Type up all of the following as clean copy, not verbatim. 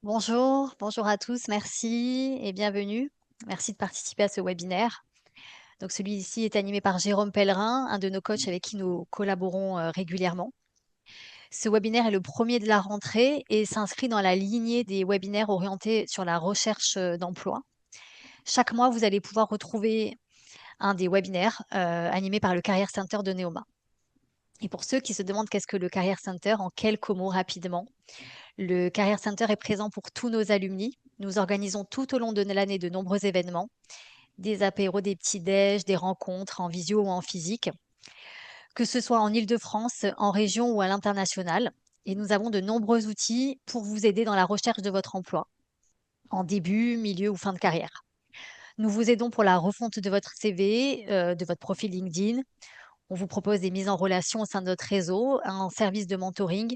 Bonjour à tous, merci et bienvenue. Merci de participer à ce webinaire. Donc celui-ci est animé par Jérôme Pellerin, un de nos coachs avec qui nous collaborons régulièrement. Ce webinaire est le premier de la rentrée et s'inscrit dans la lignée des webinaires orientés sur la recherche d'emploi. Chaque mois, vous allez pouvoir retrouver un des webinaires animés par le Career Center de Neoma. Et pour ceux qui se demandent qu'est-ce que le Career Center, en quelques mots rapidement, le Career Center est présent pour tous nos alumni. Nous organisons tout au long de l'année de nombreux événements, des apéros, des petits-déj, des rencontres en visio ou en physique, que ce soit en Île-de-France, en région ou à l'international. Et nous avons de nombreux outils pour vous aider dans la recherche de votre emploi, en début, milieu ou fin de carrière. Nous vous aidons pour la refonte de votre CV, de votre profil LinkedIn. On vous propose des mises en relation au sein de notre réseau, un service de mentoring,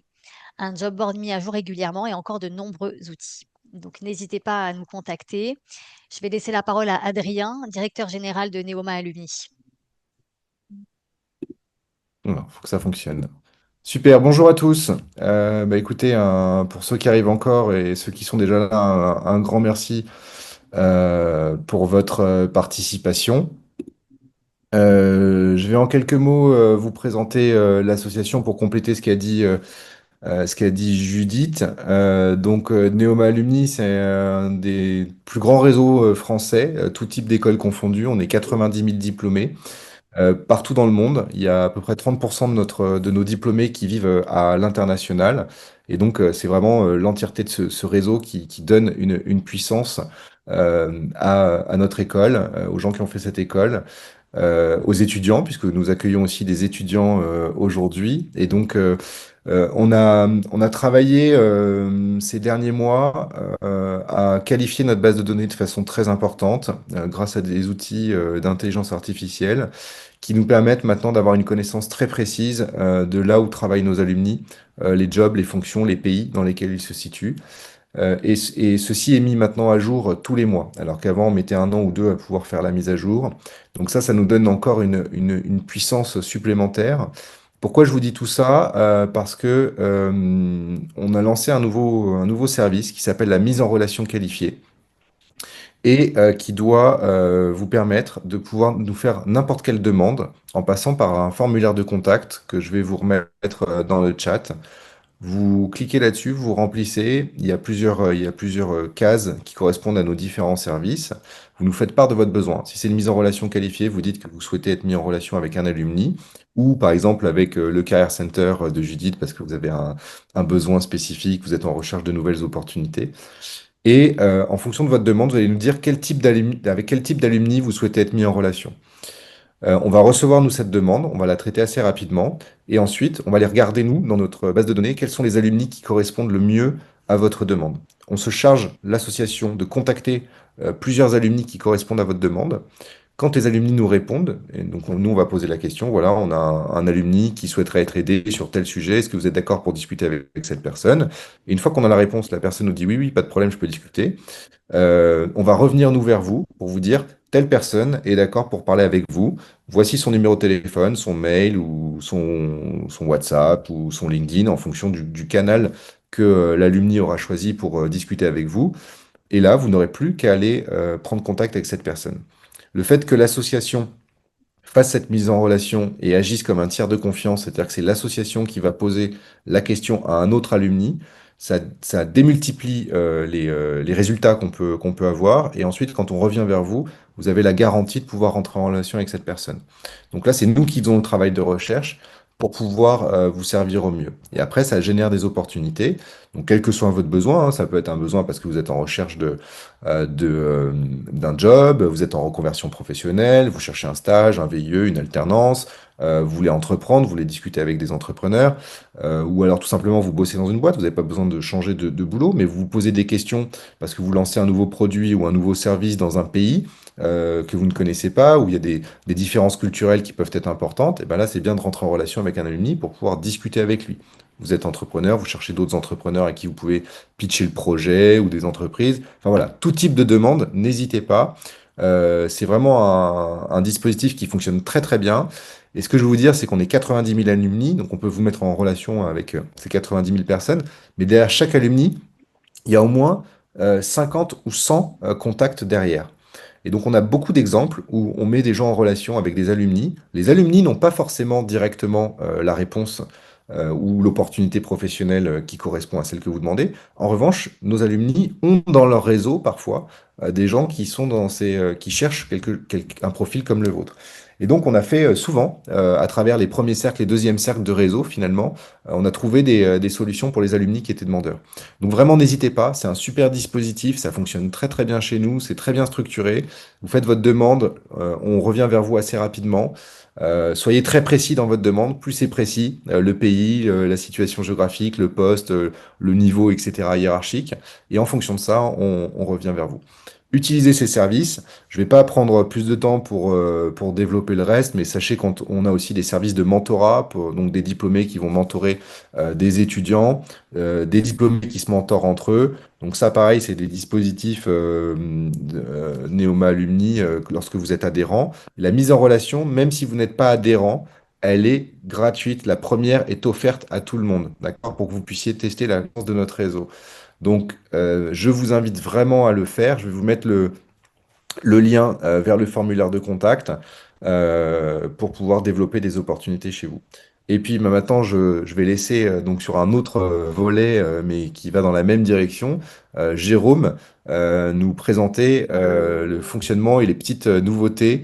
un job board mis à jour régulièrement et encore de nombreux outils. Donc n'hésitez pas à nous contacter. Je vais laisser la parole à Adrien, directeur général de Neoma Alumni. Voilà, faut que ça fonctionne. Super, bonjour à tous. Écoutez, pour ceux qui arrivent encore et ceux qui sont déjà là, un grand merci pour votre participation. Je vais en quelques mots vous présenter l'association pour compléter ce qu'a dit Judith. Neoma Alumni, c'est un des plus grands réseaux français, tout type d'écoles confondues. On est 90 000 diplômés. Partout dans le monde, il y a à peu près 30% de nos diplômés qui vivent à l'international. Et donc, c'est vraiment l'entièreté de ce réseau qui donne une puissance à notre école, aux gens qui ont fait cette école, aux étudiants, puisque nous accueillons aussi des étudiants aujourd'hui. On a travaillé ces derniers mois à qualifier notre base de données de façon très importante grâce à des outils d'intelligence artificielle qui nous permettent maintenant d'avoir une connaissance très précise de là où travaillent nos alumni, les jobs, les fonctions, les pays dans lesquels ils se situent. Et ceci est mis maintenant à jour tous les mois, alors qu'avant on mettait un an ou deux à pouvoir faire la mise à jour. Donc ça nous donne encore une puissance supplémentaire. Pourquoi je vous dis tout ça? Parce que on a lancé un nouveau service qui s'appelle la mise en relation qualifiée et qui doit vous permettre de pouvoir nous faire n'importe quelle demande en passant par un formulaire de contact que je vais vous remettre dans le chat. Vous cliquez là-dessus, vous remplissez. Il y a plusieurs cases qui correspondent à nos différents services. Vous nous faites part de votre besoin. Si c'est une mise en relation qualifiée, vous dites que vous souhaitez être mis en relation avec un alumni ou par exemple avec le Career Center de Judith parce que vous avez un besoin spécifique, vous êtes en recherche de nouvelles opportunités. Et en fonction de votre demande, vous allez nous dire avec quel type d'alumni vous souhaitez être mis en relation. On va recevoir, nous, cette demande, on va la traiter assez rapidement, et ensuite, on va aller regarder, nous, dans notre base de données, quels sont les alumni qui correspondent le mieux à votre demande. On se charge, l'association, de contacter plusieurs alumni qui correspondent à votre demande. Quand les alumni nous répondent, et donc nous, on va poser la question, voilà, on a un alumni qui souhaiterait être aidé sur tel sujet, est-ce que vous êtes d'accord pour discuter avec cette personne? Et une fois qu'on a la réponse, la personne nous dit oui, oui, pas de problème, je peux discuter. On va revenir nous vers vous pour vous dire telle personne est d'accord pour parler avec vous. Voici son numéro de téléphone, son mail ou son WhatsApp ou son LinkedIn en fonction du canal que l'alumni aura choisi pour discuter avec vous. Et là, vous n'aurez plus qu'à aller prendre contact avec cette personne. Le fait que l'association fasse cette mise en relation et agisse comme un tiers de confiance, c'est-à-dire que c'est l'association qui va poser la question à un autre alumni, ça démultiplie les résultats qu'on peut avoir. Et ensuite, quand on revient vers vous, vous avez la garantie de pouvoir rentrer en relation avec cette personne. Donc là, c'est nous qui faisons le travail de recherche pour pouvoir vous servir au mieux. Et après, ça génère des opportunités. Donc, quel que soit votre besoin, hein, ça peut être un besoin parce que vous êtes en recherche d'un job, vous êtes en reconversion professionnelle, vous cherchez un stage, un VIE, une alternance, vous voulez entreprendre, vous voulez discuter avec des entrepreneurs, ou alors tout simplement vous bossez dans une boîte, vous n'avez pas besoin de changer de boulot, mais vous vous posez des questions parce que vous lancez un nouveau produit ou un nouveau service dans un pays que vous ne connaissez pas, où il y a des différences culturelles qui peuvent être importantes, et ben là c'est bien de rentrer en relation avec un alumni pour pouvoir discuter avec lui. Vous êtes entrepreneur, vous cherchez d'autres entrepreneurs à qui vous pouvez pitcher le projet ou des entreprises. Enfin voilà, tout type de demande, n'hésitez pas. C'est vraiment un dispositif qui fonctionne très très bien. Et ce que je veux vous dire, c'est qu'on est 90 000 alumni, donc on peut vous mettre en relation avec ces 90 000 personnes. Mais derrière chaque alumni, il y a au moins 50 ou 100 contacts derrière. Et donc, on a beaucoup d'exemples où on met des gens en relation avec des alumni. Les alumni n'ont pas forcément directement la réponse ou l'opportunité professionnelle qui correspond à celle que vous demandez. En revanche, nos alumni ont dans leur réseau parfois des gens qui sont qui cherchent un profil comme le vôtre. Et donc, on a fait souvent, à travers les premiers cercles et deuxièmes cercles de réseau, finalement, on a trouvé des solutions pour les alumni qui étaient demandeurs. Donc vraiment, n'hésitez pas, c'est un super dispositif, ça fonctionne très très bien chez nous, c'est très bien structuré. Vous faites votre demande, on revient vers vous assez rapidement. Soyez très précis dans votre demande, plus c'est précis, le pays, la situation géographique, le poste, le niveau, etc., hiérarchique. Et en fonction de ça, on revient vers vous. Utilisez ces services. Je ne vais pas prendre plus de temps pour développer le reste, mais sachez qu'on a aussi des services de mentorat, donc des diplômés qui vont mentorer des étudiants, des diplômés qui se mentorent entre eux. Donc ça, pareil, c'est des dispositifs Neoma Alumni lorsque vous êtes adhérent. La mise en relation, même si vous n'êtes pas adhérent, elle est gratuite. La première est offerte à tout le monde, d'accord, pour que vous puissiez tester la chance de notre réseau. Donc, je vous invite vraiment à le faire. Je vais vous mettre le lien vers le formulaire de contact pour pouvoir développer des opportunités chez vous. Et puis bah, maintenant, je vais laisser donc sur un autre volet, mais qui va dans la même direction, Jérôme nous présenter le fonctionnement et les petites nouveautés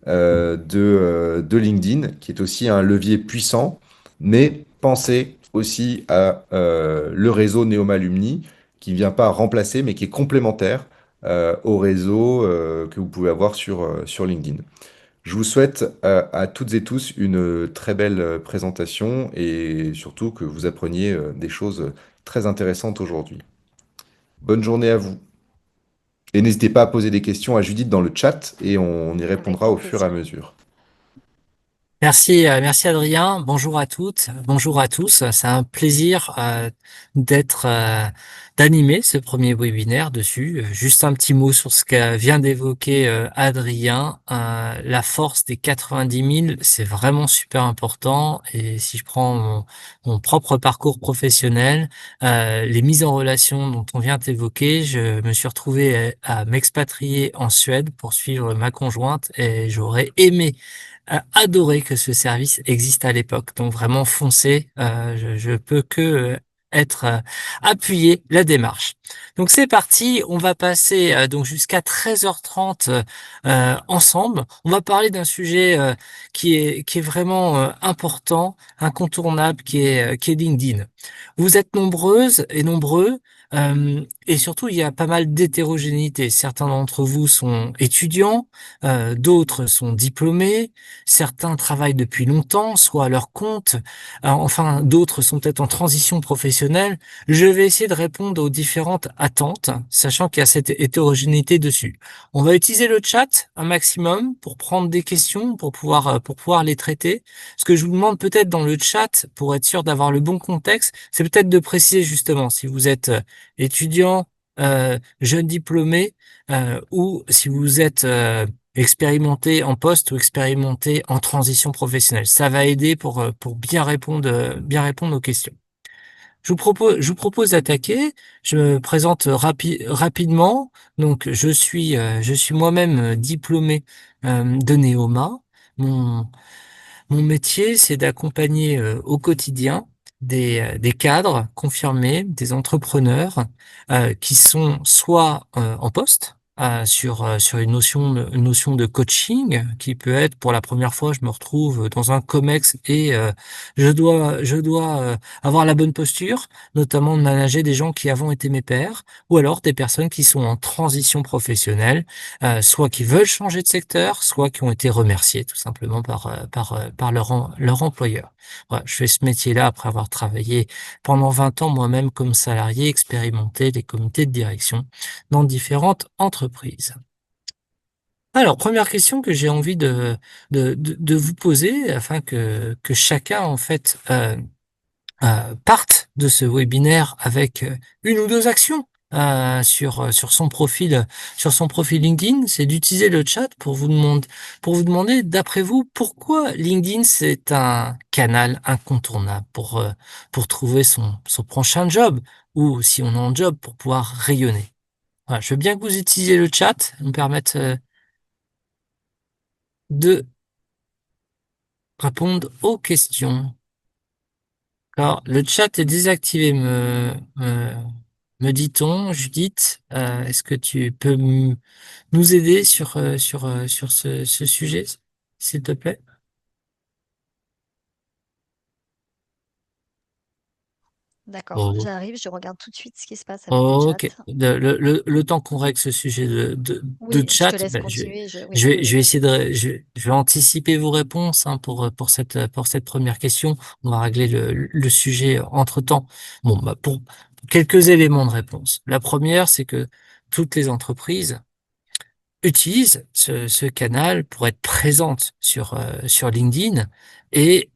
de LinkedIn, qui est aussi un levier puissant, mais pensez aussi à le réseau Neoma Alumni, qui ne vient pas remplacer, mais qui est complémentaire au réseau que vous pouvez avoir sur LinkedIn. Je vous souhaite à toutes et tous une très belle présentation et surtout que vous appreniez des choses très intéressantes aujourd'hui. Bonne journée à vous. Et n'hésitez pas à poser des questions à Judith dans le chat et on y Avec répondra grand au fur et à plaisir. mesure. Merci Adrien. Bonjour à toutes, bonjour à tous. C'est un plaisir d'être d'animer ce premier webinaire dessus. Juste un petit mot sur ce que vient d'évoquer Adrien. La force des 90 000, c'est vraiment super important. Et si je prends mon propre parcours professionnel, les mises en relation dont on vient d'évoquer, je me suis retrouvé à m'expatrier en Suède pour suivre ma conjointe et j'aurais aimé adoré que ce service existe à l'époque. Donc vraiment foncez, je peux que être appuyé la démarche. Donc c'est parti, on va passer donc jusqu'à 13h30 ensemble. On va parler d'un sujet qui est vraiment important, incontournable, qui est LinkedIn. Vous êtes nombreuses et nombreux. Et surtout, il y a pas mal d'hétérogénéité. Certains d'entre vous sont étudiants, d'autres sont diplômés, certains travaillent depuis longtemps, soit à leur compte, enfin d'autres sont peut-être en transition professionnelle. Je vais essayer de répondre aux différentes attentes, sachant qu'il y a cette hétérogénéité dessus. On va utiliser le chat un maximum pour prendre des questions, pour pouvoir les traiter. Ce que je vous demande peut-être dans le chat, pour être sûr d'avoir le bon contexte, c'est peut-être de préciser justement si vous êtes étudiant, jeune diplômé, ou si vous êtes expérimenté en poste ou expérimenté en transition professionnelle. Ça va aider pour bien répondre aux questions. Je vous propose d'attaquer. Je me présente rapidement. Donc, je suis moi-même diplômé de Neoma. Mon, mon métier, c'est d'accompagner au quotidien des cadres confirmés, des entrepreneurs qui sont soit en poste sur une notion de coaching qui peut être pour la première fois, je me retrouve dans un COMEX et je dois avoir la bonne posture, notamment de manager des gens qui avant étaient mes pairs, ou alors des personnes qui sont en transition professionnelle, soit qui veulent changer de secteur, soit qui ont été remerciés tout simplement par leur employeur. Voilà, je fais ce métier-là après avoir travaillé pendant 20 ans moi-même comme salarié, expérimenté les comités de direction dans différentes entreprises. Alors, première question que j'ai envie de vous poser afin que chacun, en fait, parte de ce webinaire avec une ou deux actions sur son profil LinkedIn, c'est d'utiliser le chat pour vous demander, d'après vous, pourquoi LinkedIn c'est un canal incontournable pour trouver son prochain job, ou si on est en job, pour pouvoir rayonner. Voilà, je veux bien que vous utilisiez le chat, nous permettre de répondre aux questions. Alors, le chat est désactivé, me dit-on. Judith, est-ce que tu peux nous aider sur ce sujet, s'il te plaît? D'accord, Oh. j'arrive, je regarde tout de suite ce qui se passe avec le chat. Ok. Le temps qu'on règle ce sujet de Oui, je te chat, laisse ben, continuer. Oui, je vais essayer je vais anticiper vos réponses, hein, pour cette première question. On va régler le sujet entre-temps. Bon, bah, pour quelques éléments de réponse. La première, c'est que toutes les entreprises utilisent ce canal pour être présentes sur LinkedIn et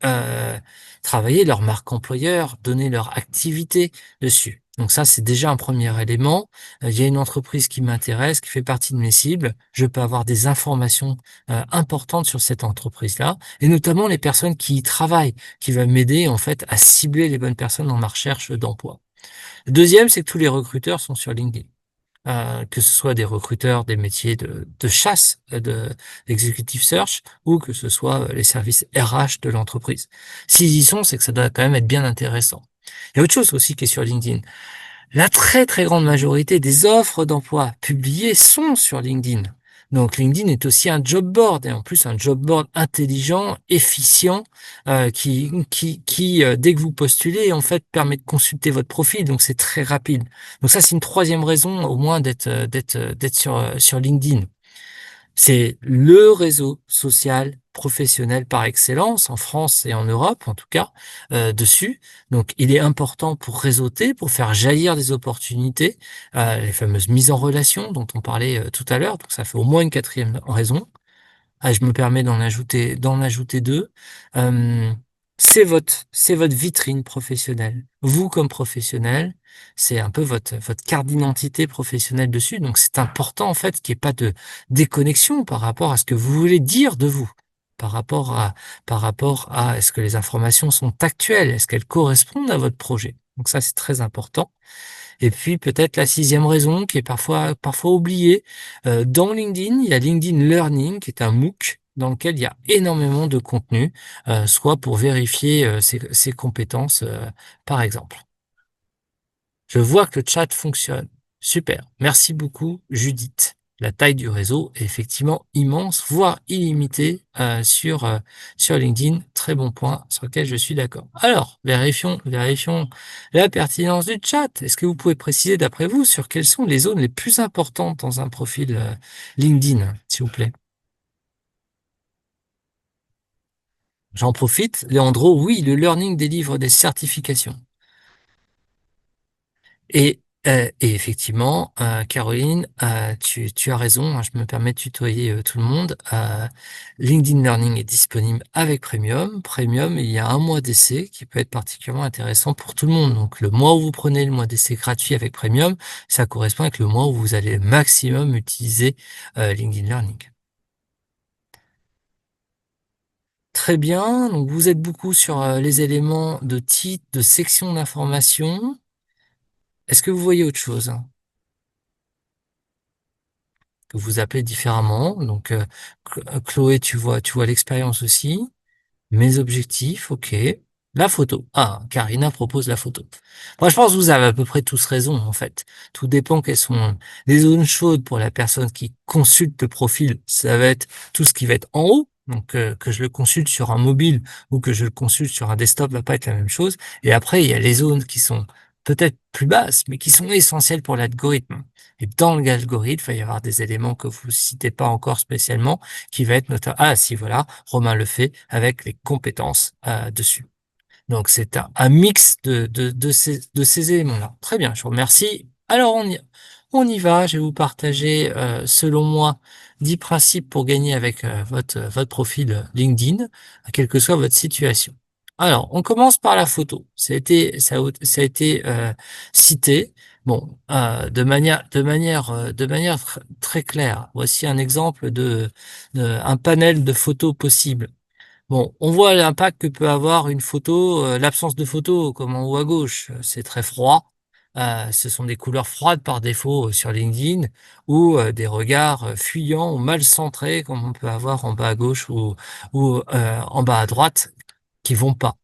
travailler leur marque employeur, donner leur activité dessus. Donc ça, c'est déjà un premier élément. Il y a une entreprise qui m'intéresse, qui fait partie de mes cibles. Je peux avoir des informations importantes sur cette entreprise-là, et notamment les personnes qui y travaillent, qui va m'aider en fait à cibler les bonnes personnes dans ma recherche d'emploi. Le deuxième, c'est que tous les recruteurs sont sur LinkedIn, que ce soit des recruteurs des métiers de chasse, d'executive search, ou que ce soit les services RH de l'entreprise. S'ils y sont, c'est que ça doit quand même être bien intéressant. Il y a autre chose aussi qui est sur LinkedIn. La très très grande majorité des offres d'emploi publiées sont sur LinkedIn. Donc LinkedIn est aussi un job board, et en plus un job board intelligent, efficient, qui dès que vous postulez, en fait, permet de consulter votre profil. Donc c'est très rapide. Donc ça, c'est une troisième raison au moins d'être sur LinkedIn. C'est le réseau social professionnel par excellence en France et en Europe, en tout cas, dessus. Donc, il est important pour réseauter, pour faire jaillir des opportunités, les fameuses mises en relation dont on parlait tout à l'heure. Donc, ça fait au moins une quatrième raison. Ah, je me permets d'en ajouter deux. Euh, c'est votre vitrine professionnelle. Vous, comme professionnel, c'est un peu votre carte d'identité professionnelle dessus. Donc, c'est important, en fait, qu'il n'y ait pas de déconnexion par rapport à ce que vous voulez dire de vous. Par par rapport à, est-ce que les informations sont actuelles? Est-ce qu'elles correspondent à votre projet? Donc ça, c'est très important. Et puis peut-être la sixième raison qui est parfois oubliée, dans LinkedIn, il y a LinkedIn Learning qui est un MOOC dans lequel il y a énormément de contenu, soit pour vérifier ses compétences, par exemple. Je vois que le chat fonctionne. Super. Merci beaucoup, Judith. La taille du réseau est effectivement immense, voire illimitée, sur LinkedIn. Très bon point sur lequel je suis d'accord. Alors, vérifions la pertinence du chat. Est-ce que vous pouvez préciser, d'après vous, sur quelles sont les zones les plus importantes dans un profil LinkedIn, s'il vous plaît? J'en profite. Leandro, oui, le learning délivre des certifications. Et effectivement, Caroline, tu as raison, hein, je me permets de tutoyer tout le monde. LinkedIn Learning est disponible avec Premium. Premium, il y a un mois d'essai qui peut être particulièrement intéressant pour tout le monde. Donc le mois où vous prenez le mois d'essai gratuit avec Premium, ça correspond avec le mois où vous allez maximum utiliser LinkedIn Learning. Très bien, donc vous êtes beaucoup sur les éléments de titre, de section d'information. Est-ce que vous voyez autre chose, hein, que vous appelez différemment? Donc, Chloé, tu vois l'expérience aussi. Mes objectifs, ok. La photo. Ah, Karina propose la photo. Moi, je pense que vous avez à peu près tous raison, en fait. Tout dépend quelles sont les zones chaudes pour la personne qui consulte le profil. Ça va être tout ce qui va être en haut. Donc, que je le consulte sur un mobile ou que je le consulte sur un desktop va pas être la même chose. Et après, il y a les zones qui sont peut-être plus basses, mais qui sont essentielles pour l'algorithme. Et dans l'algorithme, il va y avoir des éléments que vous citez pas encore spécialement, qui va être notamment, ah si, voilà, Romain le fait avec les compétences dessus. Donc c'est un mix de ces éléments-là. Très bien, je vous remercie. Alors on y va. Je vais vous partager, selon moi, 10 principes pour gagner avec votre profil LinkedIn, quelle que soit votre situation. Alors, on commence par la photo. Ça a été cité. Bon, de manière très claire, voici un exemple un panel de photos possibles. Bon, on voit l'impact que peut avoir une photo, l'absence de photo, comme en haut à gauche. C'est très froid. Ce sont des couleurs froides par défaut sur LinkedIn ou des regards fuyants ou mal centrés, comme on peut avoir en bas à gauche ou en bas à droite, qui vont pas.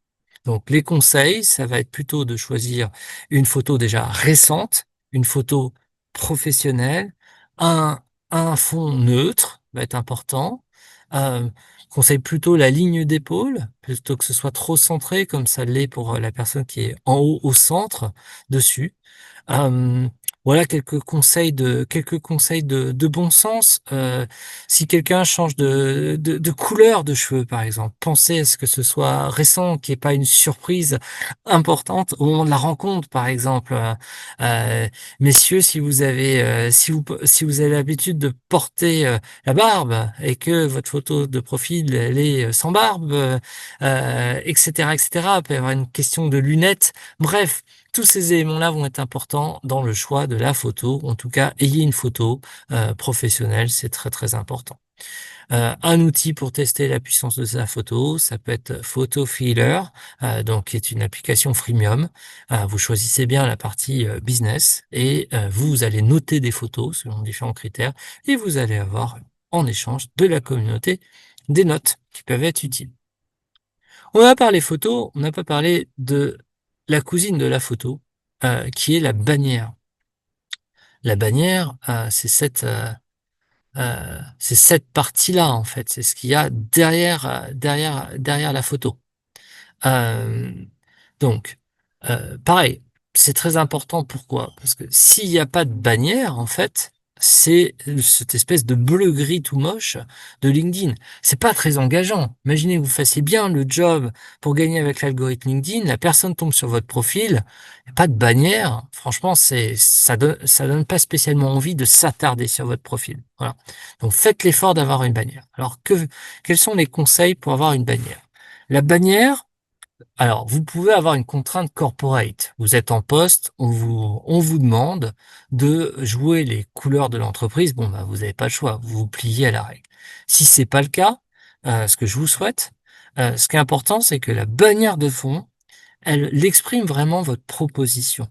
Donc les conseils, ça va être plutôt de choisir une photo déjà récente, une photo professionnelle, un, un fond neutre va être important. Euh, Conseille plutôt la ligne d'épaule, plutôt que ce soit trop centré comme ça l'est pour la personne qui est en haut au centre dessus. Euh, voilà quelques conseils de bon sens. Si quelqu'un change de couleur de cheveux, par exemple, pensez à ce que ce soit récent, qu'il n'y ait pas une surprise importante au moment de la rencontre, par exemple. Messieurs, si vous avez l'habitude de porter la barbe et que votre photo de profil elle est sans barbe, etc., etc. Il peut y avoir une question de lunettes. Bref. Tous ces éléments-là vont être importants dans le choix de la photo. En tout cas, ayez une photo professionnelle, c'est très très important. Un outil pour tester la puissance de sa photo, ça peut être Photo Feeler, donc qui est une application freemium. Vous choisissez bien la partie business et vous allez noter des photos selon différents critères et vous allez avoir en échange de la communauté des notes qui peuvent être utiles. On a parlé photo, on n'a pas parlé de la cousine de la photo, qui est la bannière. La bannière, c'est cette partie-là en fait, c'est ce qu'il y a derrière la photo. Euh, donc, pareil, c'est très important. Pourquoi? Parce que s'il n'y a pas de bannière, en fait, c'est cette espèce de bleu-gris tout moche de LinkedIn. C'est pas très engageant. Imaginez que vous fassiez bien le job pour gagner avec l'algorithme LinkedIn, la personne tombe sur votre profil, il n'y a pas de bannière. Franchement, ça donne pas spécialement envie de s'attarder sur votre profil. Voilà. Donc, faites l'effort d'avoir une bannière. Alors, quels sont les conseils pour avoir une bannière? La bannière, alors, vous pouvez avoir une contrainte corporate. Vous êtes en poste, on vous demande de jouer les couleurs de l'entreprise. Bon, bah, vous n'avez pas le choix. Vous vous pliez à la règle. Si c'est pas le cas, ce que je vous souhaite, ce qui est important, c'est que la bannière de fond, elle exprime vraiment votre proposition,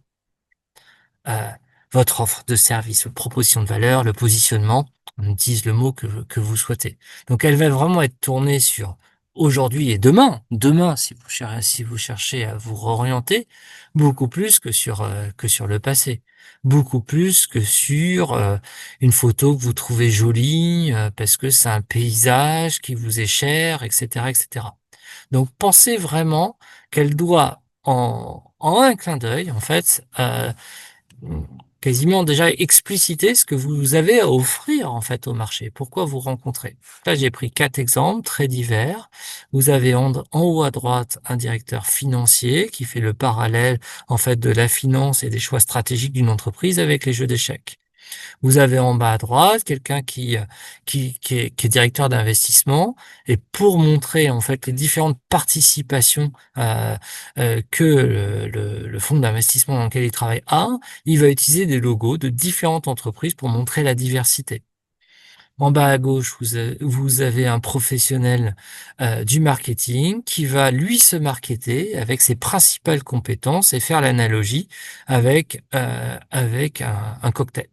euh, votre offre de service, votre proposition de valeur, le positionnement. On utilise le mot que vous souhaitez. Donc, elle va vraiment être tournée sur aujourd'hui et demain. Demain, si vous cherchez à vous réorienter, beaucoup plus que sur le passé. Beaucoup plus que sur une photo que vous trouvez jolie, parce que c'est un paysage qui vous est cher, etc., etc. Donc, pensez vraiment qu'elle doit, en un clin d'œil, en fait, quasiment déjà expliciter ce que vous avez à offrir en fait au marché. Pourquoi vous rencontrez? Là, j'ai pris 4 exemples très divers. Vous avez en haut à droite un directeur financier qui fait le parallèle en fait de la finance et des choix stratégiques d'une entreprise avec les jeux d'échecs. Vous avez en bas à droite quelqu'un qui est directeur d'investissement et pour montrer en fait les différentes participations que le fonds d'investissement dans lequel il travaille a, il va utiliser des logos de différentes entreprises pour montrer la diversité. En bas à gauche, vous avez un professionnel du marketing qui va lui se marketer avec ses principales compétences et faire l'analogie avec un cocktail.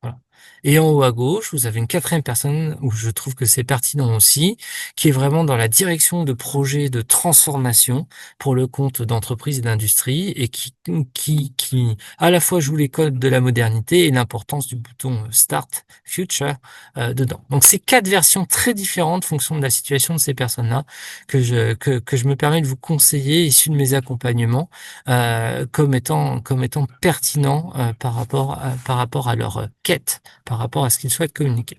Voilà. Et en haut à gauche, vous avez une quatrième personne où je trouve que c'est pertinent aussi, qui est vraiment dans la direction de projets de transformation pour le compte d'entreprises et d'industries et qui à la fois joue les codes de la modernité et l'importance du bouton Start Future dedans. Donc c'est 4 versions très différentes en fonction de la situation de ces personnes-là que je me permets de vous conseiller issues de mes accompagnements comme étant pertinents par rapport à leur quête, par rapport à ce qu'ils souhaitent communiquer.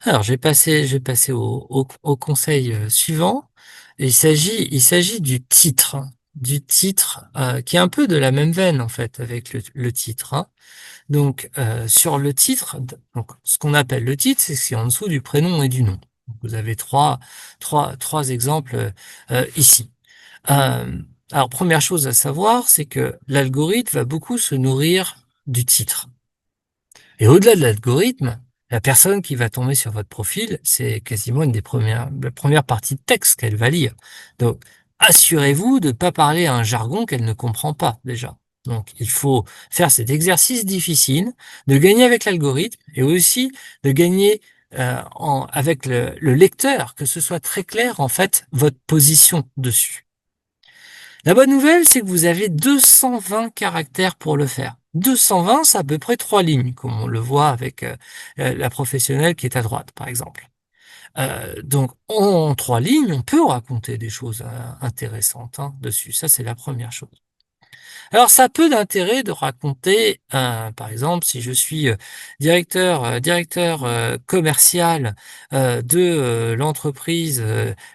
Alors, je vais passer au conseil suivant. Il s'agit du titre qui est un peu de la même veine en fait avec le titre. Hein. Donc, sur le titre, donc ce qu'on appelle le titre, c'est ce qui est en dessous du prénom et du nom. Donc, vous avez trois exemples ici. Alors, première chose à savoir, c'est que l'algorithme va beaucoup se nourrir du titre. Et au-delà de l'algorithme, la personne qui va tomber sur votre profil, c'est quasiment une des premières parties de texte qu'elle va lire. Donc, assurez-vous de ne pas parler un jargon qu'elle ne comprend pas déjà. Donc, il faut faire cet exercice difficile de gagner avec l'algorithme et aussi de gagner avec le lecteur, que ce soit très clair en fait votre position dessus. La bonne nouvelle, c'est que vous avez 220 caractères pour le faire. 220, c'est à peu près 3 lignes, comme on le voit avec la professionnelle qui est à droite, par exemple. Donc, en 3 lignes, on peut raconter des choses intéressantes dessus. Ça, c'est la première chose. Alors, ça a peu d'intérêt de raconter, par exemple, si je suis directeur commercial de l'entreprise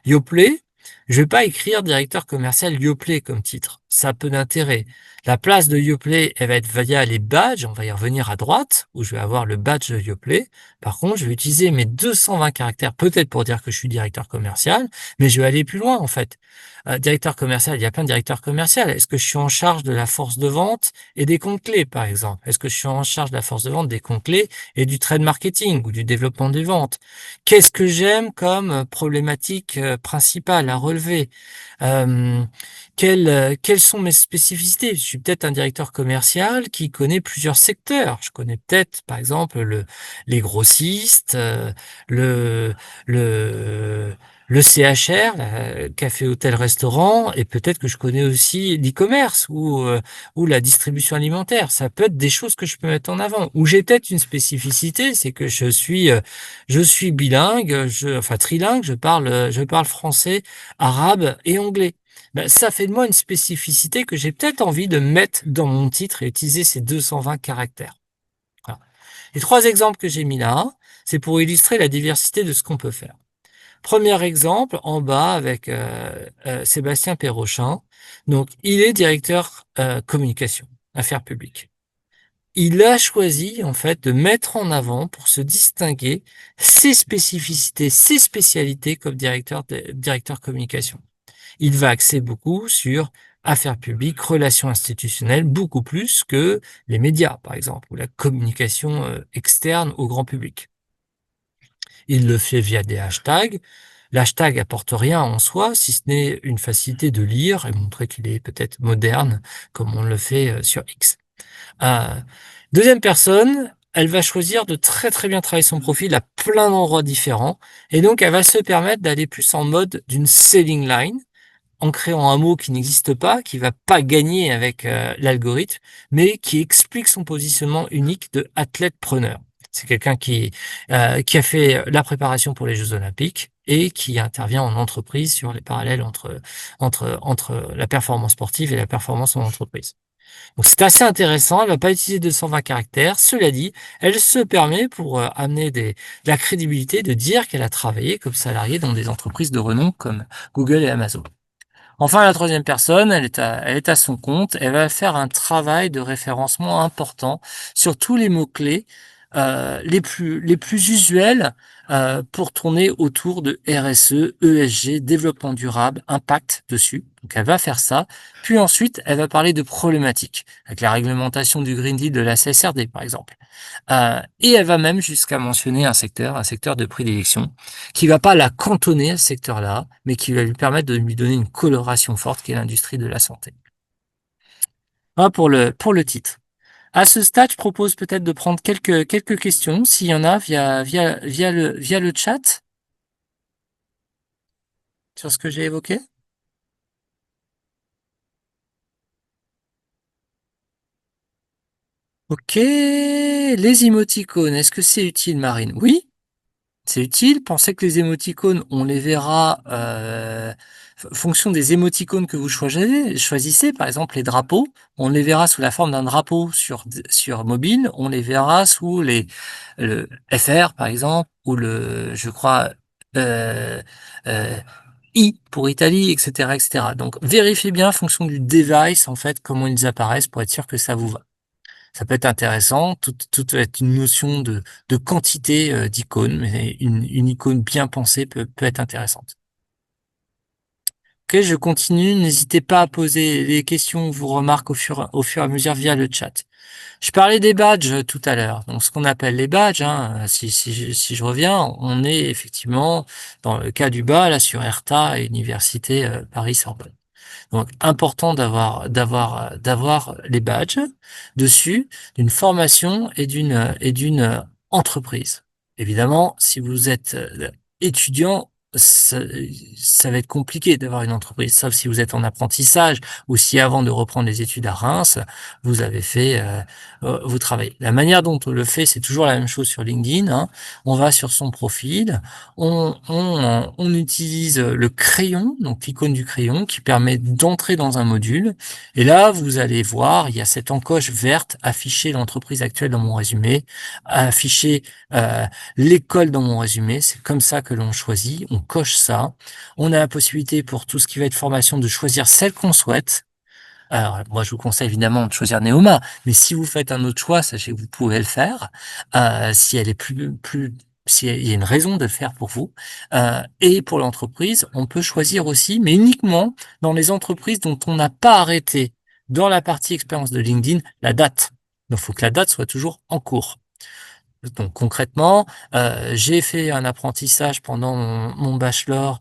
Yoplait, je vais pas écrire directeur commercial Yoplait comme titre. Ça a peu d'intérêt. La place de Yoplait, elle va être via les badges. On va y revenir à droite, où je vais avoir le badge de Yoplait. Par contre, je vais utiliser mes 220 caractères, peut-être pour dire que je suis directeur commercial, mais je vais aller plus loin, en fait. Directeur commercial, il y a plein de directeurs commerciaux. Est-ce que je suis en charge de la force de vente et des comptes clés, par exemple? Est-ce que je suis en charge de la force de vente, des comptes clés et du trade marketing ou du développement des ventes? Qu'est-ce que j'aime comme problématique principale à relever? Quelles sont mes spécificités? Je suis peut-être un directeur commercial qui connaît plusieurs secteurs. Je connais peut-être, par exemple, les grossistes, le, le, le CHR, café, hôtel, restaurant, et peut-être que je connais aussi l'e-commerce ou la distribution alimentaire. Ça peut être des choses que je peux mettre en avant. Ou j'ai peut-être une spécificité, c'est que je suis bilingue, enfin trilingue, je parle français, arabe et anglais. Ben, ça fait de moi une spécificité que j'ai peut-être envie de mettre dans mon titre et utiliser ces 220 caractères. Voilà. Les 3 exemples que j'ai mis là, c'est pour illustrer la diversité de ce qu'on peut faire. Premier exemple, en bas avec Sébastien Perrochin. Donc, il est directeur communication, affaires publiques. Il a choisi, en fait, de mettre en avant, pour se distinguer, ses spécificités, ses spécialités comme directeur communication. Il va axer beaucoup sur affaires publiques, relations institutionnelles, beaucoup plus que les médias, par exemple, ou la communication externe au grand public. Il le fait via des hashtags. L'hashtag apporte rien en soi, si ce n'est une facilité de lire et montrer qu'il est peut-être moderne, comme on le fait sur X. Deuxième personne, elle va choisir de très très bien travailler son profil à plein d'endroits différents, et donc elle va se permettre d'aller plus en mode d'une selling line, en créant un mot qui n'existe pas, qui va pas gagner avec l'algorithme, mais qui explique son positionnement unique de athlète-preneur. C'est quelqu'un qui a fait la préparation pour les Jeux Olympiques et qui intervient en entreprise sur les parallèles entre la performance sportive et la performance en entreprise. Donc c'est assez intéressant, elle va pas utiliser 220 caractères. Cela dit, elle se permet pour amener de la crédibilité de dire qu'elle a travaillé comme salariée dans des entreprises de renom comme Google et Amazon. Enfin, la troisième personne, elle est à son compte. Elle va faire un travail de référencement important sur tous les mots-clés les plus usuels pour tourner autour de RSE, ESG, développement durable, impact dessus. Donc, elle va faire ça. Puis ensuite, elle va parler de problématiques, avec la réglementation du Green Deal de la CSRD, par exemple. Et elle va même jusqu'à mentionner un secteur de prédilection, qui va pas la cantonner à ce secteur-là, mais qui va lui permettre de lui donner une coloration forte, qui est l'industrie de la santé. Voilà pour le titre. À ce stade, je propose peut-être de prendre quelques questions, s'il y en a, via le chat, sur ce que j'ai évoqué. Ok, les émoticônes, est-ce que c'est utile, Marine? Oui, c'est utile. Pensez que les émoticônes, on les verra fonction des émoticônes que vous choisissez. Par exemple, les drapeaux, on les verra sous la forme d'un drapeau sur mobile. On les verra sous le FR, par exemple, ou je crois, euh, euh, I pour Italie, etc., etc. Donc, vérifiez bien en fonction du device, en fait, comment ils apparaissent pour être sûr que ça vous va. Ça peut être intéressant, tout va être une notion de quantité d'icônes, mais une icône bien pensée peut être intéressante. Ok, je continue. N'hésitez pas à poser les questions ou vos remarques au fur et à mesure via le chat. Je parlais des badges tout à l'heure. Donc, ce qu'on appelle les badges, hein, si je reviens, on est effectivement dans le cas du bas, là, sur ERTA et Université Paris-Sorbonne. Donc, important d'avoir les badges dessus d'une formation et d'une entreprise. Évidemment, si vous êtes étudiant, ça va être compliqué d'avoir une entreprise, sauf si vous êtes en apprentissage ou si avant de reprendre les études à Reims, vous avez fait, vous travaillez. La manière dont on le fait, c'est toujours la même chose sur LinkedIn, hein. On va sur son profil, on utilise le crayon, donc l'icône du crayon qui permet d'entrer dans un module. Et là, vous allez voir, il y a cette encoche verte, afficher l'entreprise actuelle dans mon résumé, afficher l'école dans mon résumé. C'est comme ça que l'on choisit. On coche ça. On a la possibilité pour tout ce qui va être formation de choisir celle qu'on souhaite. Alors, moi, je vous conseille évidemment de choisir Neoma, mais si vous faites un autre choix, sachez que vous pouvez le faire. Si elle est s'il y a une raison de le faire pour vous. Et pour l'entreprise, on peut choisir aussi, mais uniquement dans les entreprises dont on n'a pas arrêté dans la partie expérience de LinkedIn, la date. Donc, il faut que la date soit toujours en cours. Donc concrètement, j'ai fait un apprentissage pendant mon bachelor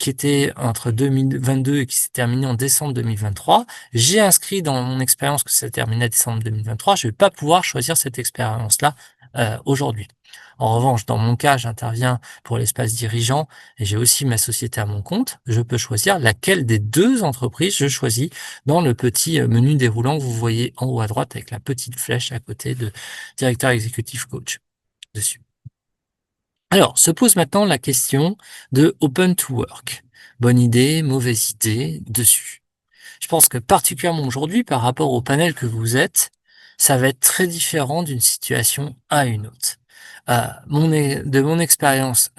qui était entre 2022 et qui s'est terminé en décembre 2023. J'ai inscrit dans mon expérience que ça terminait en décembre 2023. Je vais pas pouvoir choisir cette expérience-là aujourd'hui. En revanche, dans mon cas, j'interviens pour l'espace dirigeant et j'ai aussi ma société à mon compte. Je peux choisir laquelle des deux entreprises je choisis dans le petit menu déroulant que vous voyez en haut à droite avec la petite flèche à côté de directeur exécutif coach dessus. Alors, se pose maintenant la question de Open to Work. Bonne idée, mauvaise idée, dessus. Je pense que particulièrement aujourd'hui, par rapport au panel que vous êtes, ça va être très différent d'une situation à une autre. De mon expérience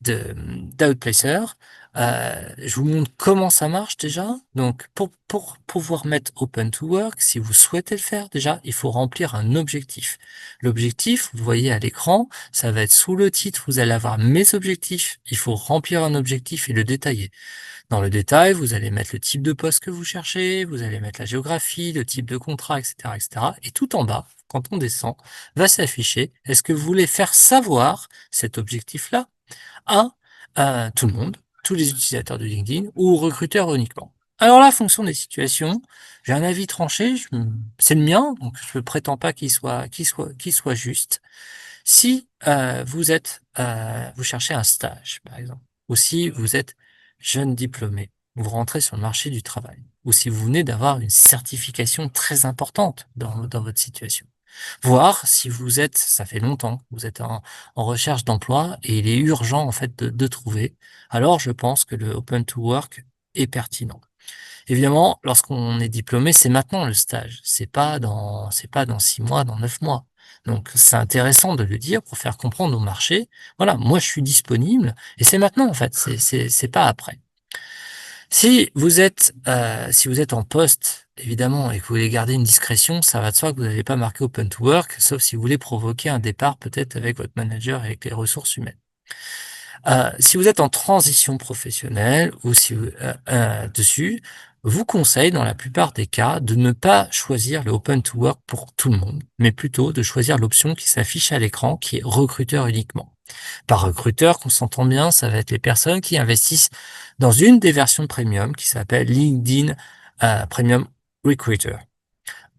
d'Outplacer. Je vous montre comment ça marche déjà. Donc, pour pouvoir mettre Open to Work, si vous souhaitez le faire déjà, il faut remplir un objectif. L'objectif, vous voyez à l'écran, ça va être sous le titre, vous allez avoir mes objectifs. Il faut remplir un objectif et le détailler. Dans le détail, vous allez mettre le type de poste que vous cherchez, vous allez mettre la géographie, le type de contrat, etc., etc. Et tout en bas, quand on descend, va s'afficher, est-ce que vous voulez faire savoir cet objectif-là à tout le monde, tous les utilisateurs de LinkedIn ou aux recruteurs uniquement. Alors là, fonction des situations, j'ai un avis tranché, c'est le mien, donc je ne prétends pas qu'il soit juste. Si vous cherchez un stage, par exemple, ou si vous êtes jeune diplômé, vous rentrez sur le marché du travail, ou si vous venez d'avoir une certification très importante dans votre situation. Voir si ça fait longtemps que vous êtes en recherche d'emploi et il est urgent en fait de trouver. Alors je pense que le Open to Work est pertinent. Évidemment, lorsqu'on est diplômé, c'est maintenant le stage. C'est pas dans 6 mois, dans 9 mois. Donc c'est intéressant de le dire pour faire comprendre au marché. Voilà, moi je suis disponible et c'est maintenant en fait. C'est pas après. Si vous êtes en poste, évidemment, et que vous voulez garder une discrétion, ça va de soi que vous n'avez pas marqué Open to Work, sauf si vous voulez provoquer un départ peut-être avec votre manager et avec les ressources humaines. Si vous êtes en transition professionnelle ou si vous, dessus, vous conseille dans la plupart des cas de ne pas choisir le Open to Work pour tout le monde, mais plutôt de choisir l'option qui s'affiche à l'écran, qui est recruteur uniquement. Par recruteur, qu'on s'entend bien, ça va être les personnes qui investissent dans une des versions premium qui s'appelle LinkedIn Premium Recruiter.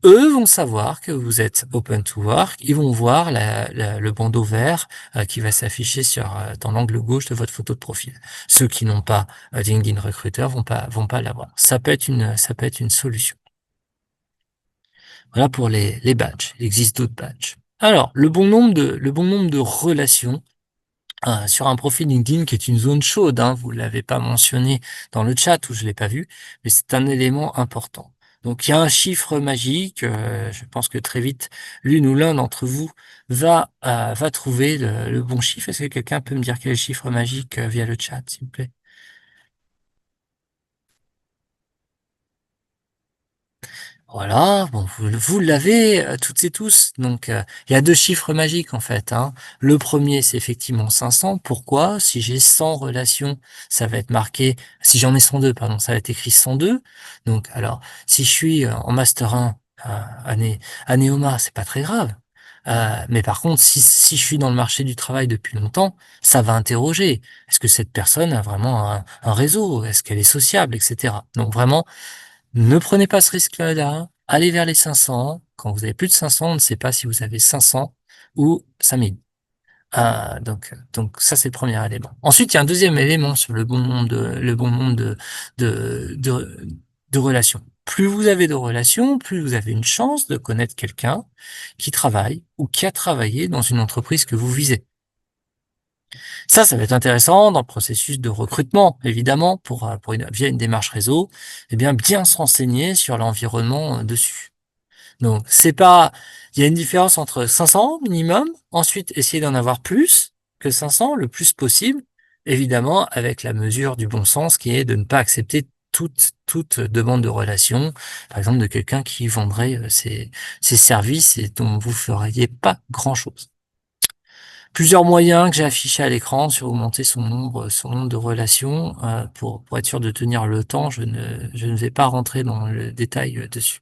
Eux vont savoir que vous êtes Open to Work, ils vont voir le bandeau vert qui va s'afficher dans l'angle gauche de votre photo de profil. Ceux qui n'ont pas LinkedIn Recruiter vont pas l'avoir. Ça peut être une solution. Voilà pour les badges. Il existe d'autres badges. Alors, le bon nombre de relations sur un profil LinkedIn qui est une zone chaude, hein, vous l'avez pas mentionné dans le chat ou je l'ai pas vu, mais c'est un élément important. Donc il y a un chiffre magique, je pense que très vite l'une ou l'un d'entre vous va trouver le bon chiffre. Est-ce que quelqu'un peut me dire quel est le chiffre magique via le chat, s'il vous plaît? Voilà, bon, vous l'avez toutes et tous. Donc, il y a 2 chiffres magiques en fait, hein. Le premier, c'est effectivement 500. Pourquoi? Si j'ai 100 relations, ça va être marqué. Si j'en ai 102, pardon, ça va être écrit 102. Donc, alors, si je suis en master 1 à Neoma, c'est pas très grave. Mais par contre, si je suis dans le marché du travail depuis longtemps, ça va interroger. Est-ce que cette personne a vraiment un réseau? Est-ce qu'elle est sociable, etc. Donc vraiment, ne prenez pas ce risque-là. Allez vers les 500. Quand vous avez plus de 500, on ne sait pas si vous avez 500 ou 5000. Donc ça, c'est le premier élément. Ensuite, il y a un deuxième élément sur le bon nombre de relations. Plus vous avez de relations, plus vous avez une chance de connaître quelqu'un qui travaille ou qui a travaillé dans une entreprise que vous visez. Ça va être intéressant dans le processus de recrutement, évidemment, via une démarche réseau, eh bien se renseigner sur l'environnement dessus. Donc, il y a une différence entre 500 minimum, ensuite essayer d'en avoir plus que 500, le plus possible, évidemment, avec la mesure du bon sens qui est de ne pas accepter toute demande de relation, par exemple de quelqu'un qui vendrait ses services et dont vous feriez pas grand-chose. Plusieurs moyens que j'ai affichés à l'écran sur augmenter son nombre de relations, pour être sûr de tenir le temps. Je ne vais pas rentrer dans le détail dessus.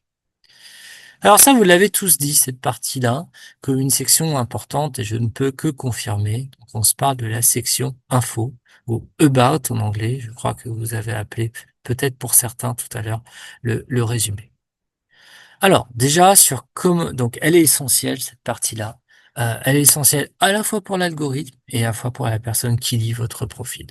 Alors ça, vous l'avez tous dit, cette partie-là, comme une section importante, et je ne peux que confirmer. Donc on se parle de la section info, ou about en anglais, je crois que vous avez appelé, peut-être pour certains tout à l'heure, le résumé. Alors, déjà, donc elle est essentielle, cette partie-là. Elle est essentielle à la fois pour l'algorithme et à la fois pour la personne qui lit votre profil.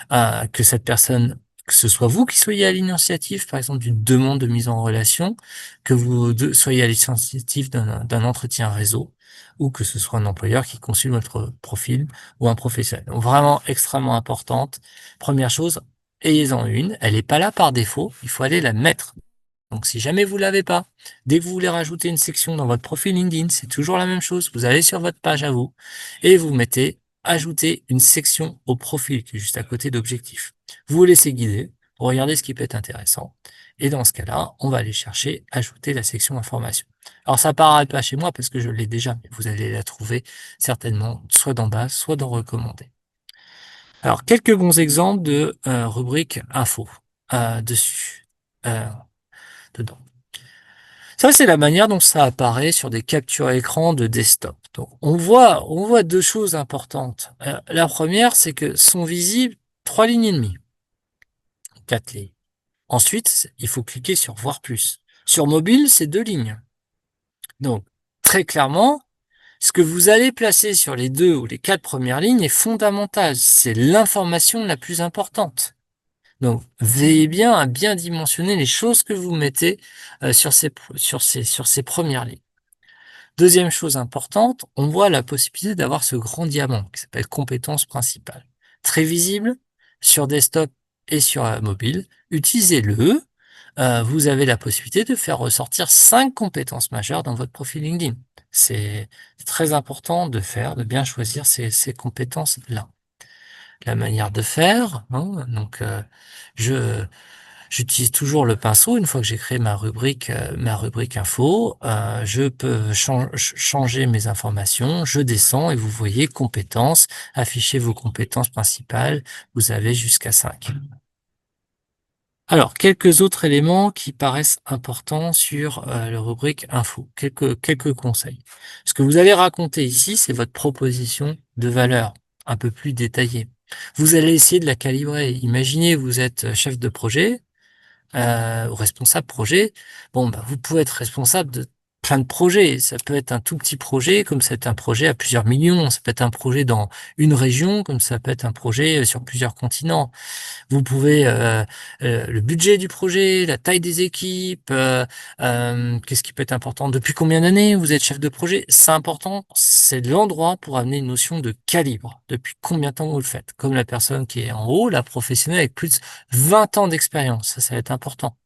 Que cette personne, que ce soit vous qui soyez à l'initiative, par exemple, d'une demande de mise en relation, que soyez à l'initiative d'un entretien réseau, ou que ce soit un employeur qui consulte votre profil ou un professionnel. Donc, vraiment extrêmement importante. Première chose, ayez-en une. Elle n'est pas là par défaut. Il faut aller la mettre. Donc, si jamais vous l'avez pas, dès que vous voulez rajouter une section dans votre profil LinkedIn, c'est toujours la même chose. Vous allez sur votre page à vous et vous mettez ajouter une section au profil qui est juste à côté d'objectif. Vous vous laissez guider, vous regardez ce qui peut être intéressant. Et dans ce cas-là, on va aller chercher ajouter la section information. Alors, ça paraît pas chez moi parce que je l'ai déjà, mais vous allez la trouver certainement soit dans base, soit dans recommandé. Alors, quelques bons exemples de rubrique info dessus. Dedans. Ça, c'est la manière dont ça apparaît sur des captures écran de desktop. Donc, on voit 2 choses importantes. La première, c'est que sont visibles 3 lignes et demie, 4 lignes. Ensuite, il faut cliquer sur voir plus. Sur mobile, c'est 2 lignes. Donc, très clairement, ce que vous allez placer sur les 2 ou les 4 premières lignes est fondamental. C'est l'information la plus importante. Donc, veillez bien à bien dimensionner les choses que vous mettez sur ces premières lignes. Deuxième chose importante, on voit la possibilité d'avoir ce grand diamant qui s'appelle compétence principale. Très visible sur desktop et sur mobile. Utilisez-le. Vous avez la possibilité de faire ressortir 5 compétences majeures dans votre profil LinkedIn. C'est très important de bien choisir ces compétences-là. La manière de faire, hein, donc j'utilise toujours le pinceau. Une fois que j'ai créé ma rubrique info, je peux changer mes informations. Je descends et vous voyez compétences, affichez vos compétences principales. Vous avez jusqu'à 5. Alors, quelques autres éléments qui paraissent importants sur la rubrique info. Quelques conseils. Ce que vous allez raconter ici, c'est votre proposition de valeur un peu plus détaillée. Vous allez essayer de la calibrer. Imaginez, vous êtes chef de projet, ou responsable projet. Bon, bah, vous pouvez être responsable de plein de projets. Ça peut être un tout petit projet, comme ça peut être un projet à plusieurs millions. Ça peut être un projet dans une région, comme ça peut être un projet sur plusieurs continents. Vous pouvez le budget du projet, la taille des équipes, qu'est-ce qui peut être important, depuis combien d'années vous êtes chef de projet, c'est important, c'est l'endroit pour amener une notion de calibre, depuis combien de temps vous le faites, comme la personne qui est en haut, la professionnelle avec plus de 20 ans d'expérience, ça va être important.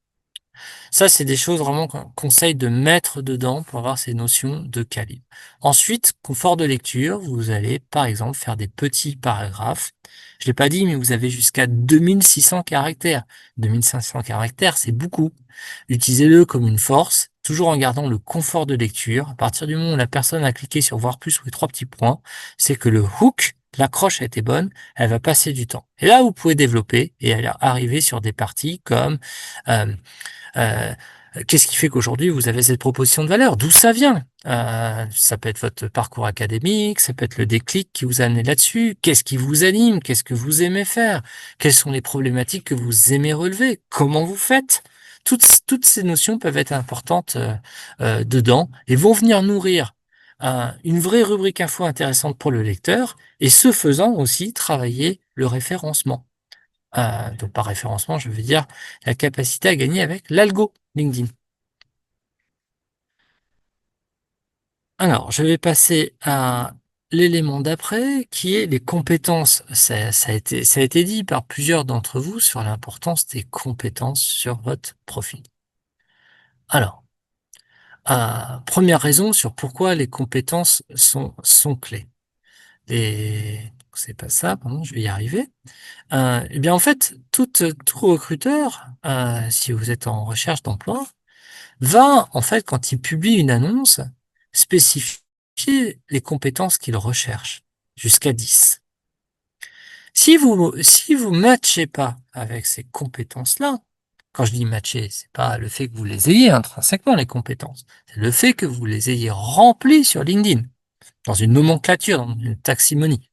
Ça, c'est des choses vraiment qu'on conseille de mettre dedans pour avoir ces notions de calibre. Ensuite, confort de lecture, vous allez par exemple faire des petits paragraphes Je l'ai pas dit, mais vous avez jusqu'à 2600 caractères. 2500 caractères, c'est beaucoup. Utilisez-le comme une force, toujours en gardant le confort de lecture. À partir du moment où la personne a cliqué sur voir plus ou les 3 petits points, c'est que le hook, l'accroche a été bonne, elle va passer du temps. Et là, vous pouvez développer et arriver sur des parties comme euh, euh, qu'est-ce qui fait qu'aujourd'hui vous avez cette proposition de valeur? D'où ça vient? Ça peut être votre parcours académique, ça peut être le déclic qui vous a amené là-dessus. Qu'est-ce qui vous anime? Qu'est-ce que vous aimez faire? Quelles sont les problématiques que vous aimez relever? Comment vous faites? Toutes ces notions peuvent être importantes dedans et vont venir nourrir une vraie rubrique info intéressante pour le lecteur et ce faisant aussi travailler le référencement. Donc par référencement, je veux dire la capacité à gagner avec l'algo LinkedIn. Alors, je vais passer à l'élément d'après, qui est les compétences. Ça a été dit par plusieurs d'entre vous sur l'importance des compétences sur votre profil. Alors, première raison sur pourquoi les compétences sont clés. C'est pas ça, pardon, je vais y arriver. Eh bien, en fait, tout recruteur, si vous êtes en recherche d'emploi, va, en fait, quand il publie une annonce, spécifier les compétences qu'il recherche, jusqu'à 10. Si vous matchez pas avec ces compétences-là, quand je dis matcher, c'est pas le fait que vous les ayez intrinsèquement, les compétences, c'est le fait que vous les ayez remplies sur LinkedIn, dans une nomenclature, dans une taxinomie.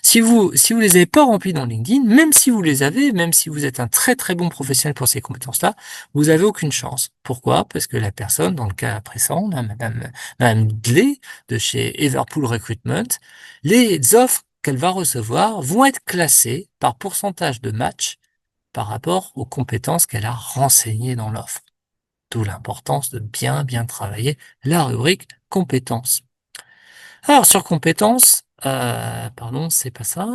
Si vous les avez pas remplis dans LinkedIn, même si vous les avez, même si vous êtes un très très bon professionnel pour ces compétences-là, vous avez aucune chance. Pourquoi? Parce que la personne, dans le cas précédent, Madame Gley de chez Everpool Recruitment, les offres qu'elle va recevoir vont être classées par pourcentage de match par rapport aux compétences qu'elle a renseignées dans l'offre. D'où l'importance de bien travailler la rubrique compétences. Alors sur compétences, pardon, c'est pas ça.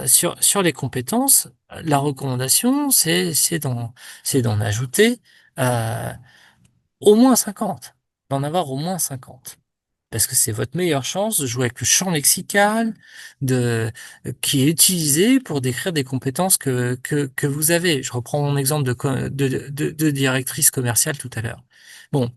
Sur les compétences, la recommandation, c'est d'en ajouter au moins 50, d'en avoir au moins 50. Parce que c'est votre meilleure chance de jouer avec le champ lexical qui est utilisé pour décrire des compétences que vous avez. Je reprends mon exemple de directrice commerciale tout à l'heure. Bon,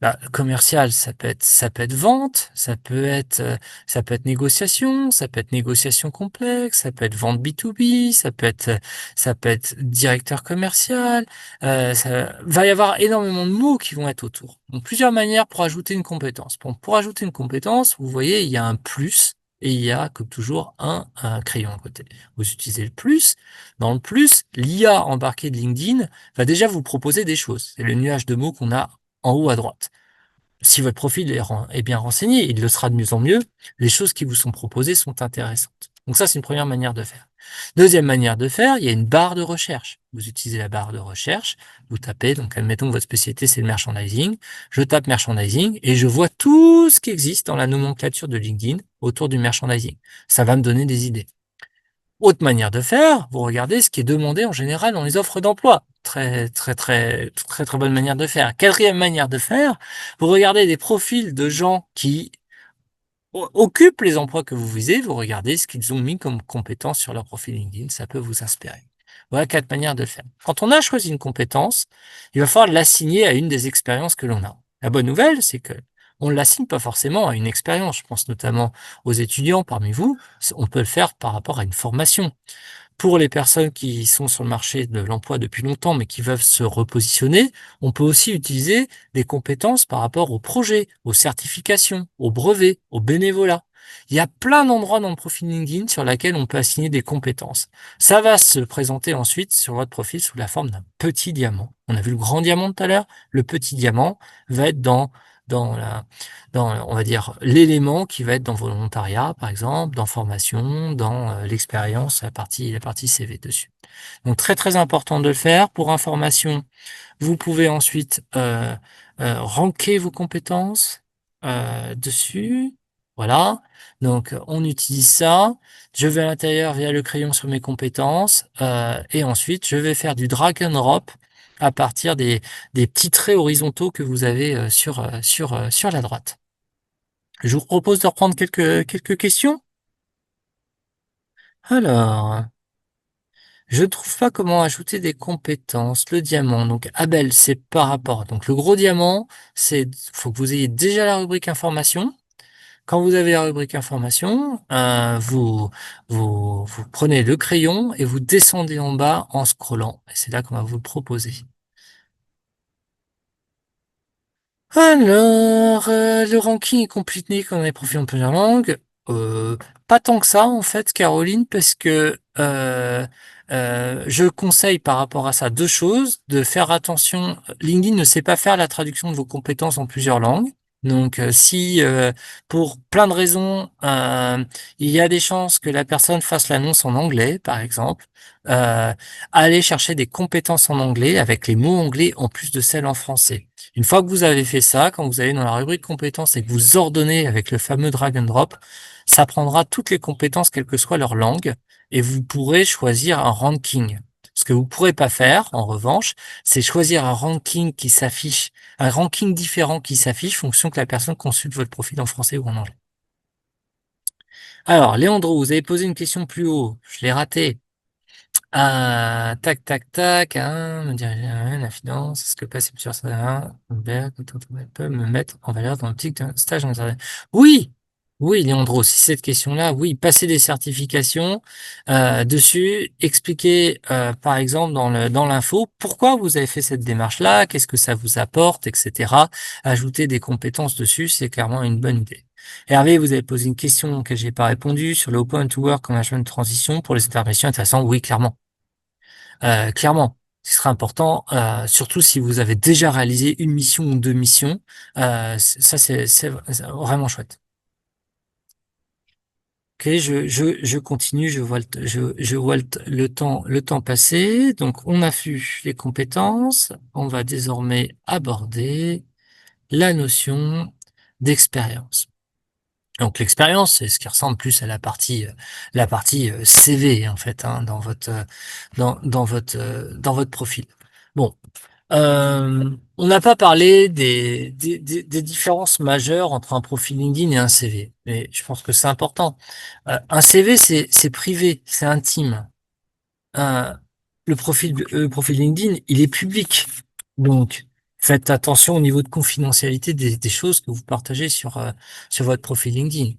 bah, commercial, ça peut être vente, ça peut être négociation, ça peut être négociation complexe, ça peut être vente B2B, ça peut être directeur commercial. Ça va y avoir énormément de mots qui vont être autour. Donc, plusieurs manières pour ajouter une compétence. Bon, pour ajouter une compétence, vous voyez, il y a un plus et il y a, comme toujours, un crayon à côté. Vous utilisez le plus. Dans le plus, l'IA embarquée de LinkedIn va déjà vous proposer des choses. C'est le nuage de mots qu'on a en haut à droite. Si votre profil est bien renseigné, il le sera de mieux en mieux, les choses qui vous sont proposées sont intéressantes. Donc ça, c'est une première manière de faire. Deuxième manière de faire, il y a une barre de recherche. Vous utilisez la barre de recherche, vous tapez, donc admettons que votre spécialité c'est le merchandising, je tape merchandising et je vois tout ce qui existe dans la nomenclature de LinkedIn autour du merchandising. Ça va me donner des idées. Autre manière de faire, vous regardez ce qui est demandé en général dans les offres d'emploi. Très bonne manière de faire. Quatrième manière de faire, vous regardez des profils de gens qui occupent les emplois que vous visez, vous regardez ce qu'ils ont mis comme compétences sur leur profil LinkedIn, ça peut vous inspirer. Voilà 4 manières de faire. Quand on a choisi une compétence, il va falloir l'assigner à une des expériences que l'on a. La bonne nouvelle, c'est que on ne l'assigne pas forcément à une expérience. Je pense notamment aux étudiants parmi vous. On peut le faire par rapport à une formation. Pour les personnes qui sont sur le marché de l'emploi depuis longtemps, mais qui veulent se repositionner, on peut aussi utiliser des compétences par rapport aux projets, aux certifications, aux brevets, au bénévolat. Il y a plein d'endroits dans le profil LinkedIn sur lesquels on peut assigner des compétences. Ça va se présenter ensuite sur votre profil sous la forme d'un petit diamant. On a vu le grand diamant tout à l'heure. Le petit diamant va être dans la, on va dire, l'élément qui va être dans volontariat, par exemple, dans formation, dans l'expérience, la partie CV dessus. Donc, très important de le faire. Pour information, vous pouvez ensuite ranker vos compétences dessus. Voilà. Donc, on utilise ça. Je vais à l'intérieur via le crayon sur mes compétences et ensuite, je vais faire du drag and drop à partir des petits traits horizontaux que vous avez sur la droite. Je vous propose de reprendre quelques questions. Alors, je ne trouve pas comment ajouter des compétences. Le diamant, donc Abel, c'est par rapport. Donc le gros diamant, faut que vous ayez déjà la rubrique information. Quand vous avez la rubrique information, vous prenez le crayon et vous descendez en bas en scrollant. Et c'est là qu'on va vous le proposer. Alors, le ranking est complété quand on a des profils en plusieurs langues. Euh, Pas tant que ça, en fait, Caroline, parce que je conseille par rapport à ça deux choses. De faire attention, LinkedIn ne sait pas faire la traduction de vos compétences en plusieurs langues. Donc, si pour plein de raisons, il y a des chances que la personne fasse l'annonce en anglais, par exemple, allez chercher des compétences en anglais avec les mots anglais en plus de celles en français. Une fois que vous avez fait ça, quand vous allez dans la rubrique compétences et que vous ordonnez avec le fameux drag and drop, ça prendra toutes les compétences, quelle que soit leur langue, et vous pourrez choisir un ranking. Ce que vous pourrez pas faire, en revanche, c'est choisir un ranking qui s'affiche, un ranking différent qui s'affiche fonction que la personne consulte votre profil en français ou en anglais. Alors, Léandro, vous avez posé une question plus haut. Je l'ai raté. Ah, tac, tac, tac, hein, me diriger la finance, est-ce que passer plusieurs salaires, peut me mettre en valeur dans le petit stage en internet? Oui, oui, Léandro, si cette question-là, oui, passer des certifications dessus, expliquer par exemple dans l'info pourquoi vous avez fait cette démarche-là, qu'est-ce que ça vous apporte, etc. Ajouter des compétences dessus, c'est clairement une bonne idée. Hervé, vous avez posé une question que j'ai pas répondu sur le Open to Work Management de transition pour les interventions intéressantes. Oui, clairement. Clairement, ce sera important, surtout si vous avez déjà réalisé une mission ou deux missions. Ça, c'est vraiment chouette. Ok, je continue, je vois le temps passer. Donc, on a vu les compétences. On va désormais aborder la notion d'expérience. Donc l'expérience, c'est ce qui ressemble plus à la partie CV en fait hein, dans votre profil. Bon, on n'a pas parlé des différences majeures entre un profil LinkedIn et un CV, mais je pense que c'est important. Un CV, c'est privé, c'est intime. Un- le profil LinkedIn, il est public, donc faites attention au niveau de confidentialité des choses que vous partagez sur votre profil LinkedIn.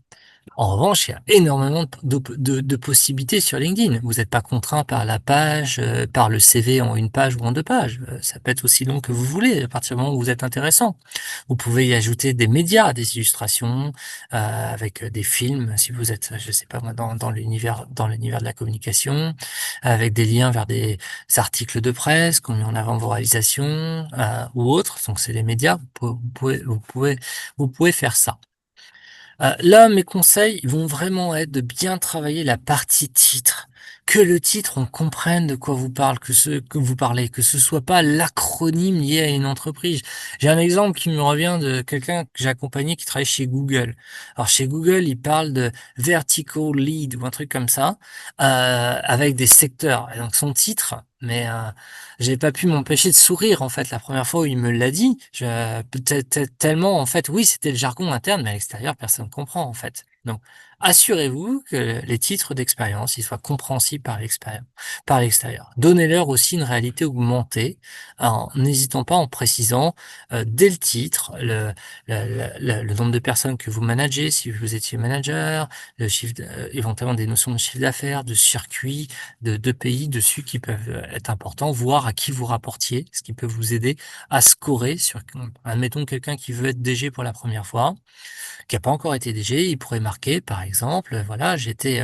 En revanche, il y a énormément de possibilités sur LinkedIn. Vous n'êtes pas contraint par la page, par le CV en une page ou en deux pages. Ça peut être aussi long que vous voulez, à partir du moment où vous êtes intéressant. Vous pouvez y ajouter des médias, des illustrations, avec des films, si vous êtes, je sais pas moi, dans l'univers de la communication, avec des liens vers des articles de presse, qu'on met en avant vos réalisations, ou autres. Donc c'est les médias. Vous pouvez faire ça. Là, mes conseils vont vraiment être de bien travailler la partie titre. Que le titre, on comprenne de quoi vous parle, que vous parlez, que ce soit pas l'acronyme lié à une entreprise. J'ai un exemple qui me revient de quelqu'un que j'ai accompagné qui travaille chez Google. Alors chez Google, il parle de vertical lead ou un truc comme ça, avec des secteurs. Et donc son titre, mais j'ai pas pu m'empêcher de sourire en fait la première fois où il me l'a dit. Peut-être tellement en fait, oui, c'était le jargon interne, mais à l'extérieur, personne ne comprend en fait. Donc, assurez-vous que les titres d'expérience, ils soient compréhensibles par l'extérieur. Donnez-leur aussi une réalité augmentée, en n'hésitant pas en précisant dès le titre le nombre de personnes que vous managez, si vous étiez manager, éventuellement des notions de chiffre d'affaires, de circuit, de pays dessus qui peuvent être importants, voir à qui vous rapportiez, ce qui peut vous aider à scorer sur, admettons, quelqu'un qui veut être DG pour la première fois, qui n'a pas encore été DG, il pourrait marquer, par exemple, voilà, j'étais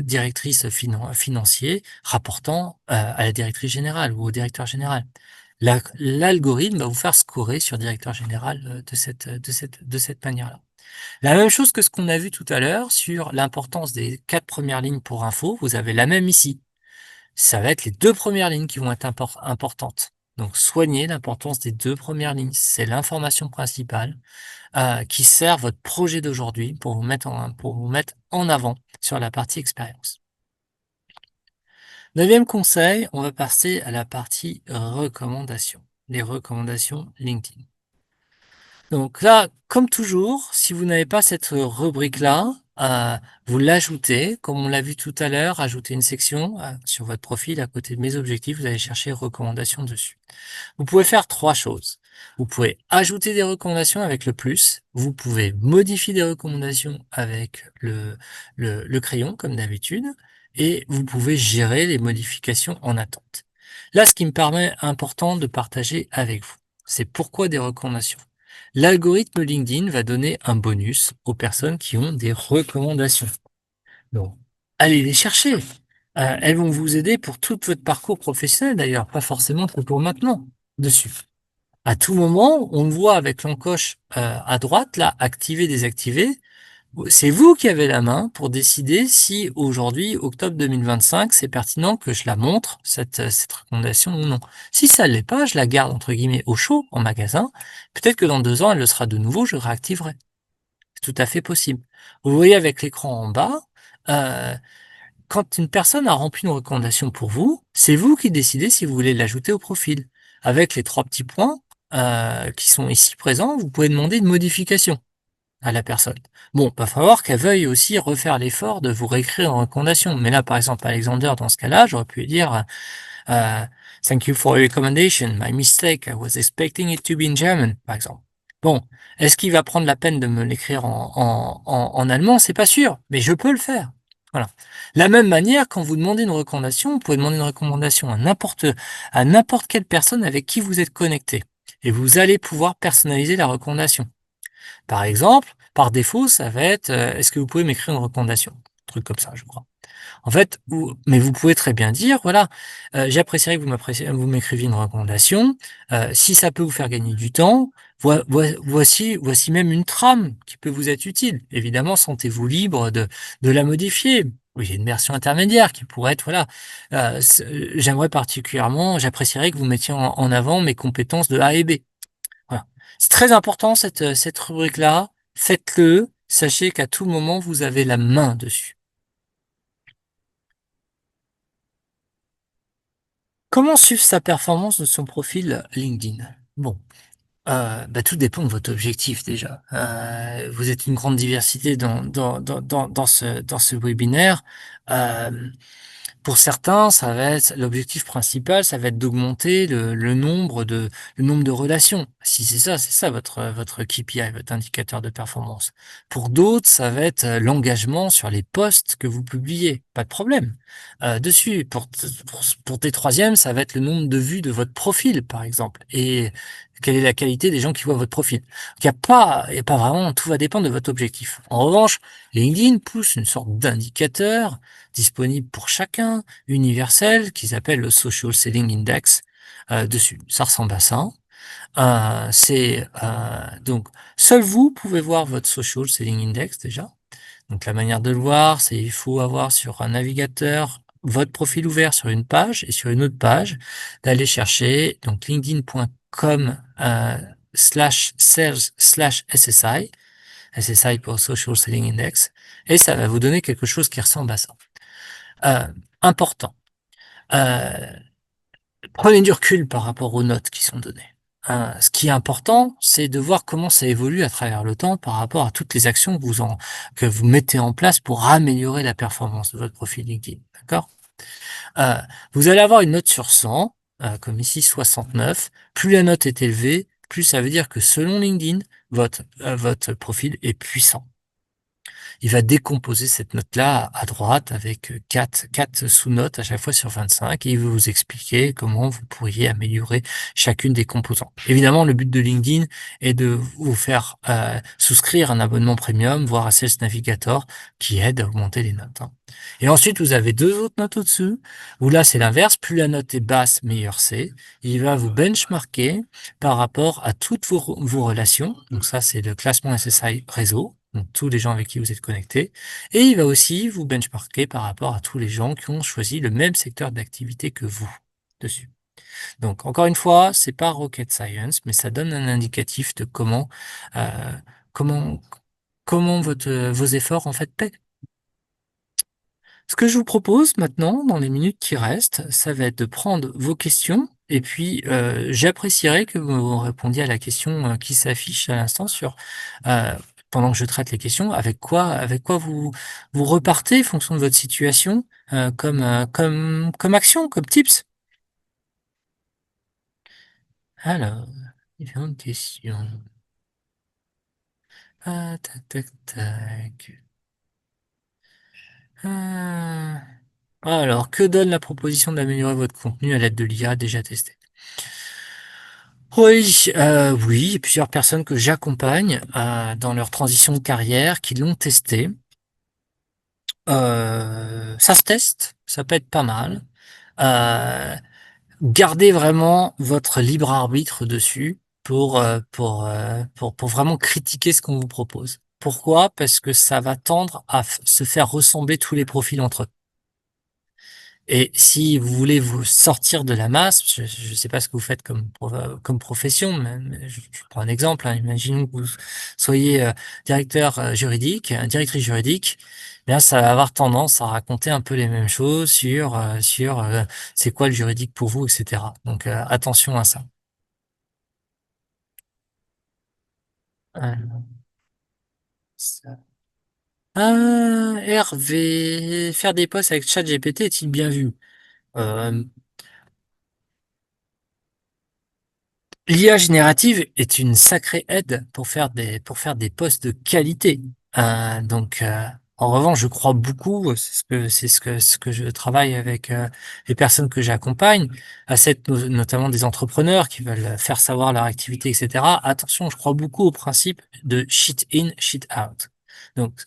directrice financier, rapportant à la directrice générale ou au directeur général. L'algorithme va vous faire scorer sur directeur général de cette manière-là. La même chose que ce qu'on a vu tout à l'heure sur l'importance des 4 premières lignes pour info, vous avez la même ici. Ça va être les 2 premières lignes qui vont être importantes. Donc soignez l'importance des 2 premières lignes. C'est l'information principale qui sert votre projet d'aujourd'hui pour vous mettre en avant sur la partie expérience. Neuvième conseil, on va passer à la partie recommandations. Les recommandations LinkedIn. Donc là, comme toujours, si vous n'avez pas cette rubrique-là, vous l'ajoutez, comme on l'a vu tout à l'heure, ajouter une section sur votre profil à côté de mes objectifs, vous allez chercher recommandations dessus. Vous pouvez faire trois choses. Vous pouvez ajouter des recommandations avec le plus, vous pouvez modifier des recommandations avec le crayon comme d'habitude, et vous pouvez gérer les modifications en attente. Là, ce qui me permet important de partager avec vous, c'est pourquoi des recommandations. L'algorithme LinkedIn va donner un bonus aux personnes qui ont des recommandations. Donc, allez les chercher. Elles vont vous aider pour tout votre parcours professionnel d'ailleurs, pas forcément que pour maintenant dessus. À tout moment, on le voit avec l'encoche à droite, là, activer, désactiver. C'est vous qui avez la main pour décider si aujourd'hui, octobre 2025, c'est pertinent que je la montre, cette recommandation ou non. Si ça ne l'est pas, je la garde entre guillemets au chaud en magasin. Peut-être que dans 2 ans, elle le sera de nouveau, je réactiverai. C'est tout à fait possible. Vous voyez avec l'écran en bas, euh, quand une personne a rempli une recommandation pour vous, c'est vous qui décidez si vous voulez l'ajouter au profil. Avec les 3 petits points qui sont ici présents, vous pouvez demander une modification à la personne. Bon, va falloir qu'elle veuille aussi refaire l'effort de vous réécrire une recommandation. Mais là, par exemple, Alexander, dans ce cas-là, j'aurais pu lui dire Thank you for your recommendation. My mistake. I was expecting it to be in German, par exemple. Bon, est-ce qu'il va prendre la peine de me l'écrire en allemand? C'est pas sûr, mais je peux le faire. Voilà. La même manière, quand vous demandez une recommandation, vous pouvez demander une recommandation à n'importe quelle personne avec qui vous êtes connecté. Et vous allez pouvoir personnaliser la recommandation. Par exemple, par défaut, ça va être est-ce que vous pouvez m'écrire une recommandation? Un truc comme ça, je crois. En fait, mais vous pouvez très bien dire, voilà, j'apprécierais que vous m'écriviez une recommandation. Si ça peut vous faire gagner du temps, voici même une trame qui peut vous être utile. Évidemment, sentez-vous libre de la modifier. Oui, il y a une version intermédiaire qui pourrait être, voilà, j'apprécierais que vous mettiez en avant mes compétences de A et B. Voilà. C'est très important cette rubrique-là. Faites-le. Sachez qu'à tout moment, vous avez la main dessus. Comment suivre sa performance de son profil LinkedIn? Bon, tout dépend de votre objectif déjà. Vous êtes une grande diversité dans ce webinaire. Euh, pour certains, ça va être l'objectif principal, ça va être d'augmenter le nombre de relations. Si c'est ça votre KPI, votre indicateur de performance. Pour d'autres, ça va être l'engagement sur les posts que vous publiez. Pas de problème. Dessus, pour tes troisièmes, ça va être le nombre de vues de votre profil, par exemple. Et quelle est la qualité des gens qui voient votre profil. Il n'y a pas vraiment, tout va dépendre de votre objectif. En revanche, LinkedIn pousse une sorte d'indicateur disponible pour chacun, universel, qu'ils appellent le Social Selling Index dessus. Ça ressemble à ça. Donc, seul vous pouvez voir votre Social Selling Index déjà. Donc, la manière de le voir, c'est il faut avoir sur un navigateur votre profil ouvert sur une page et sur une autre page, d'aller chercher donc linkedin.com /sales/SSI, SSI pour Social Selling Index, et ça va vous donner quelque chose qui ressemble à ça. Important. Prenez du recul par rapport aux notes qui sont données. Ce qui est important, c'est de voir comment ça évolue à travers le temps par rapport à toutes les actions que vous mettez en place pour améliorer la performance de votre profil LinkedIn. D'accord? Vous allez avoir une note sur 100, comme ici 69. Plus la note est élevée, plus ça veut dire que selon LinkedIn, votre profil est puissant. Il va décomposer cette note-là à droite avec quatre sous-notes à chaque fois sur 25 et il va vous expliquer comment vous pourriez améliorer chacune des composantes. Évidemment, le but de LinkedIn est de vous faire souscrire un abonnement premium, voire à Sales Navigator, qui aide à augmenter les notes. Et ensuite, vous avez 2 autres notes au-dessus, où là, c'est l'inverse. Plus la note est basse, meilleur c'est. Il va vous benchmarker par rapport à toutes vos relations. Donc ça, c'est le classement SSI réseau. Donc tous les gens avec qui vous êtes connectés. Et il va aussi vous benchmarker par rapport à tous les gens qui ont choisi le même secteur d'activité que vous dessus. Donc encore une fois, c'est pas rocket science, mais ça donne un indicatif de comment vos efforts en fait paient. Ce que je vous propose maintenant, dans les minutes qui restent, ça va être de prendre vos questions et puis j'apprécierais que vous répondiez à la question qui s'affiche à l'instant sur pendant que je traite les questions, avec quoi vous repartez en fonction de votre situation, comme action, comme tips. Alors, différentes questions. Ah, tac, tac, tac. Ah. Alors, que donne la proposition d'améliorer votre contenu à l'aide de l'IA déjà testé? Oui, oui, il y a plusieurs personnes que j'accompagne dans leur transition de carrière qui l'ont testé. Ça se teste, ça peut être pas mal. Euh, Gardez vraiment votre libre arbitre dessus pour vraiment critiquer ce qu'on vous propose. Pourquoi? Parce que ça va tendre à se faire ressembler tous les profils entre eux. Et si vous voulez vous sortir de la masse, je ne sais pas ce que vous faites comme profession, mais je prends un exemple, hein, imaginons que vous soyez directeur juridique, directrice juridique, eh bien ça va avoir tendance à raconter un peu les mêmes choses sur c'est quoi le juridique pour vous, etc. Donc attention à ça. Euh, ça- Ah, Hervé, faire des posts avec ChatGPT est-il bien vu? Euh, L'IA générative est une sacrée aide pour faire des posts de qualité. En revanche, je crois beaucoup, ce que je travaille avec les personnes que j'accompagne, notamment des entrepreneurs qui veulent faire savoir leur activité, etc. Attention, je crois beaucoup au principe de shit in, shit out. Donc,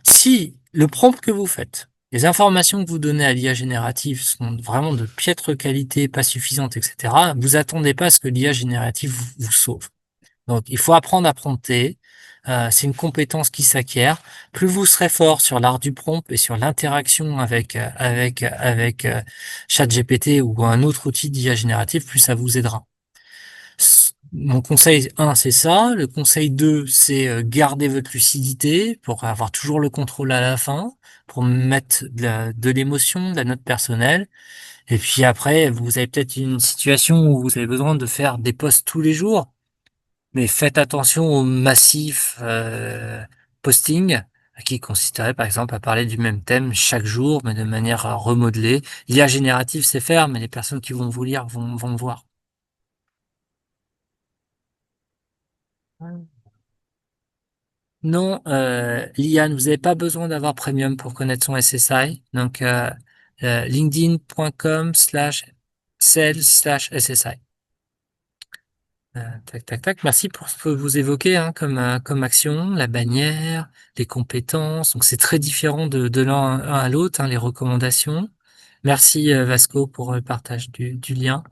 si le prompt que vous faites, les informations que vous donnez à l'IA générative sont vraiment de piètre qualité, pas suffisantes, etc., vous attendez pas à ce que l'IA générative vous sauve. Donc, il faut apprendre à prompter. C'est une compétence qui s'acquiert. Plus vous serez fort sur l'art du prompt et sur l'interaction avec ChatGPT ou un autre outil d'IA générative, plus ça vous aidera. Mon conseil 1, c'est ça. Le conseil 2, c'est garder votre lucidité pour avoir toujours le contrôle à la fin, pour mettre de l'émotion, de la note personnelle. Et puis après, vous avez peut-être une situation où vous avez besoin de faire des posts tous les jours, mais faites attention au massif posting qui consisterait par exemple à parler du même thème chaque jour, mais de manière remodelée. L'IA générative, c'est faire, mais les personnes qui vont vous lire vont le voir. Non, Liane, vous n'avez pas besoin d'avoir premium pour connaître son SSI. Donc, linkedin.com/sales/SSI. Tac, tac, tac. Merci pour ce que vous évoquez hein, comme action, la bannière, les compétences. Donc, c'est très différent de l'un à l'autre, hein, les recommandations. Merci Vasco pour le partage du lien.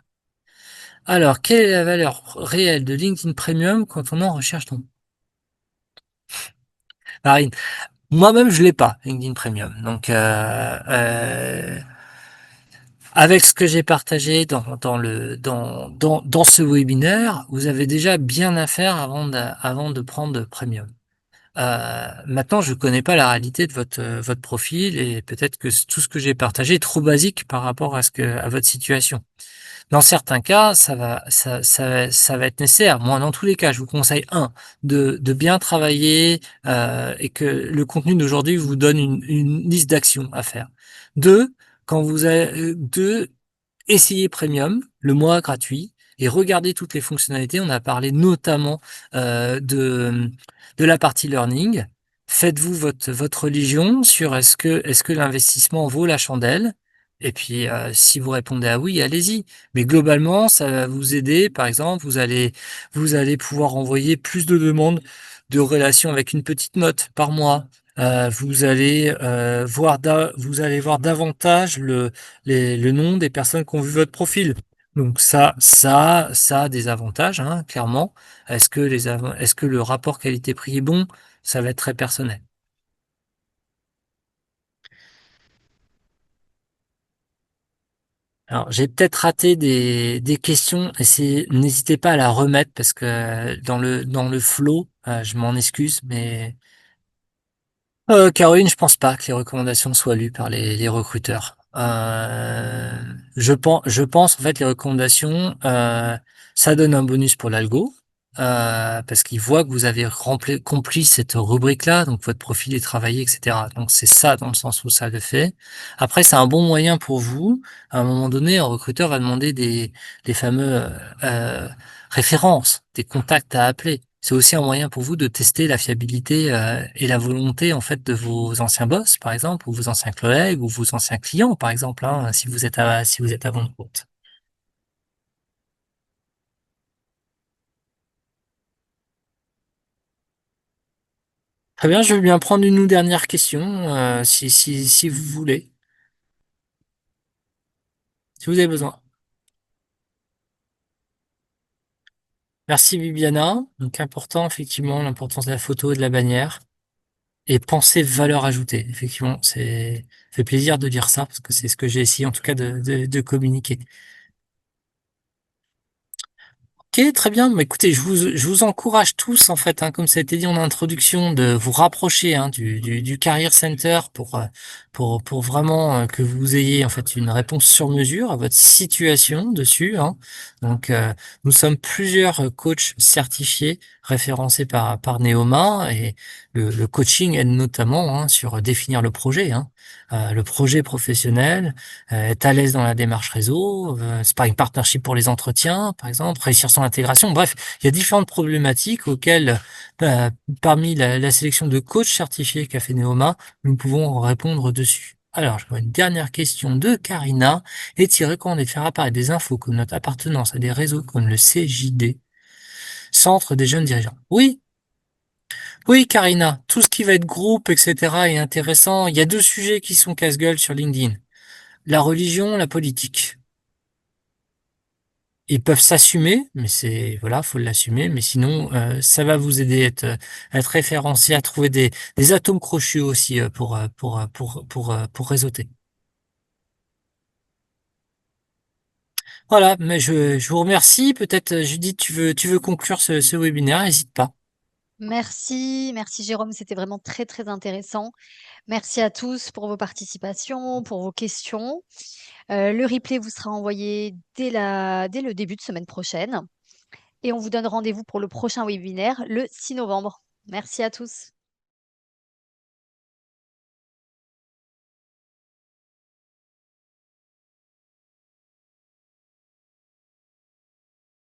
Alors, quelle est la valeur réelle de LinkedIn Premium quand on en recherche ton Marine? Moi-même, je l'ai pas, LinkedIn Premium. Donc, avec ce que j'ai partagé dans ce webinaire, vous avez déjà bien à faire avant de prendre Premium. Maintenant, je connais pas la réalité de votre profil et peut-être que tout ce que j'ai partagé est trop basique par rapport à votre situation. Dans certains cas, ça va être nécessaire. Moi, dans tous les cas, je vous conseille de bien travailler et que le contenu d'aujourd'hui vous donne une liste d'actions à faire. Deux, quand vous avez deux, essayez Premium, le mois gratuit, et regardez toutes les fonctionnalités. On a parlé notamment de la partie learning. Faites-vous votre religion sur est-ce que l'investissement vaut la chandelle? Et puis, si vous répondez à oui, allez-y. Mais globalement, ça va vous aider. Par exemple, vous allez pouvoir envoyer plus de demandes de relations avec une petite note par mois. Vous allez voir davantage le nom des personnes qui ont vu votre profil. Donc ça a des avantages, hein, clairement. Est-ce que le rapport qualité-prix est bon? Ça va être très personnel. Alors, j'ai peut-être raté des questions et n'hésitez pas à la remettre parce que dans le flow, je m'en excuse, mais Caroline, je pense pas que les recommandations soient lues par les recruteurs. Je pense en fait les recommandations, ça donne un bonus pour l'algo. parce qu'il voit que vous avez compris cette rubrique-là, donc votre profil est travaillé, etc. Donc c'est ça dans le sens où ça le fait. Après, c'est un bon moyen pour vous. À un moment donné, un recruteur va demander des fameux euh, références, des contacts à appeler. C'est aussi un moyen pour vous de tester la fiabilité et la volonté en fait de vos anciens boss, par exemple, ou vos anciens collègues, ou vos anciens clients, par exemple, hein, si vous êtes à votre compte. Très bien, je vais bien prendre une ou dernière question, si vous voulez, si vous avez besoin. Merci Bibiana. Donc important, effectivement, l'importance de la photo et de la bannière. Et penser valeur ajoutée. Effectivement, ça fait plaisir de dire ça, parce que c'est ce que j'ai essayé en tout cas de communiquer. Ok, très bien. Mais écoutez, je vous encourage tous, en fait, hein, comme ça a été dit en introduction, de vous rapprocher hein, du Career Center pour vraiment que vous ayez en fait une réponse sur mesure à votre situation dessus. Hein. Donc, nous sommes plusieurs coachs certifiés, référencés par Neoma, et le coaching aide notamment hein, sur définir le projet professionnel, être à l'aise dans la démarche réseau, sparring partnership pour les entretiens, par exemple, réussir son intégration. Bref, il y a différentes problématiques auxquelles, euh, parmi la sélection de coachs certifiés qu'a fait Neoma, nous pouvons répondre dessus. Alors, je vois une dernière question de Karina. Est-il recommandé de faire apparaître des infos comme notre appartenance à des réseaux comme le CJD, Centre des jeunes dirigeants? Oui, oui, Karina. Tout ce qui va être groupe, etc. est intéressant. Il y a deux sujets qui sont casse-gueule sur LinkedIn. La religion, la politique. Ils peuvent s'assumer, mais c'est voilà, faut l'assumer. Mais sinon, ça va vous aider à être référencé, à trouver des atomes crochus aussi pour réseauter. Voilà, mais je vous remercie. Peut-être Judith, tu veux conclure ce webinaire, n'hésite pas. Merci Jérôme, c'était vraiment très très intéressant. Merci à tous pour vos participations, pour vos questions. Le replay vous sera envoyé dès le début de semaine prochaine et on vous donne rendez-vous pour le prochain webinaire le 6 novembre. Merci à tous.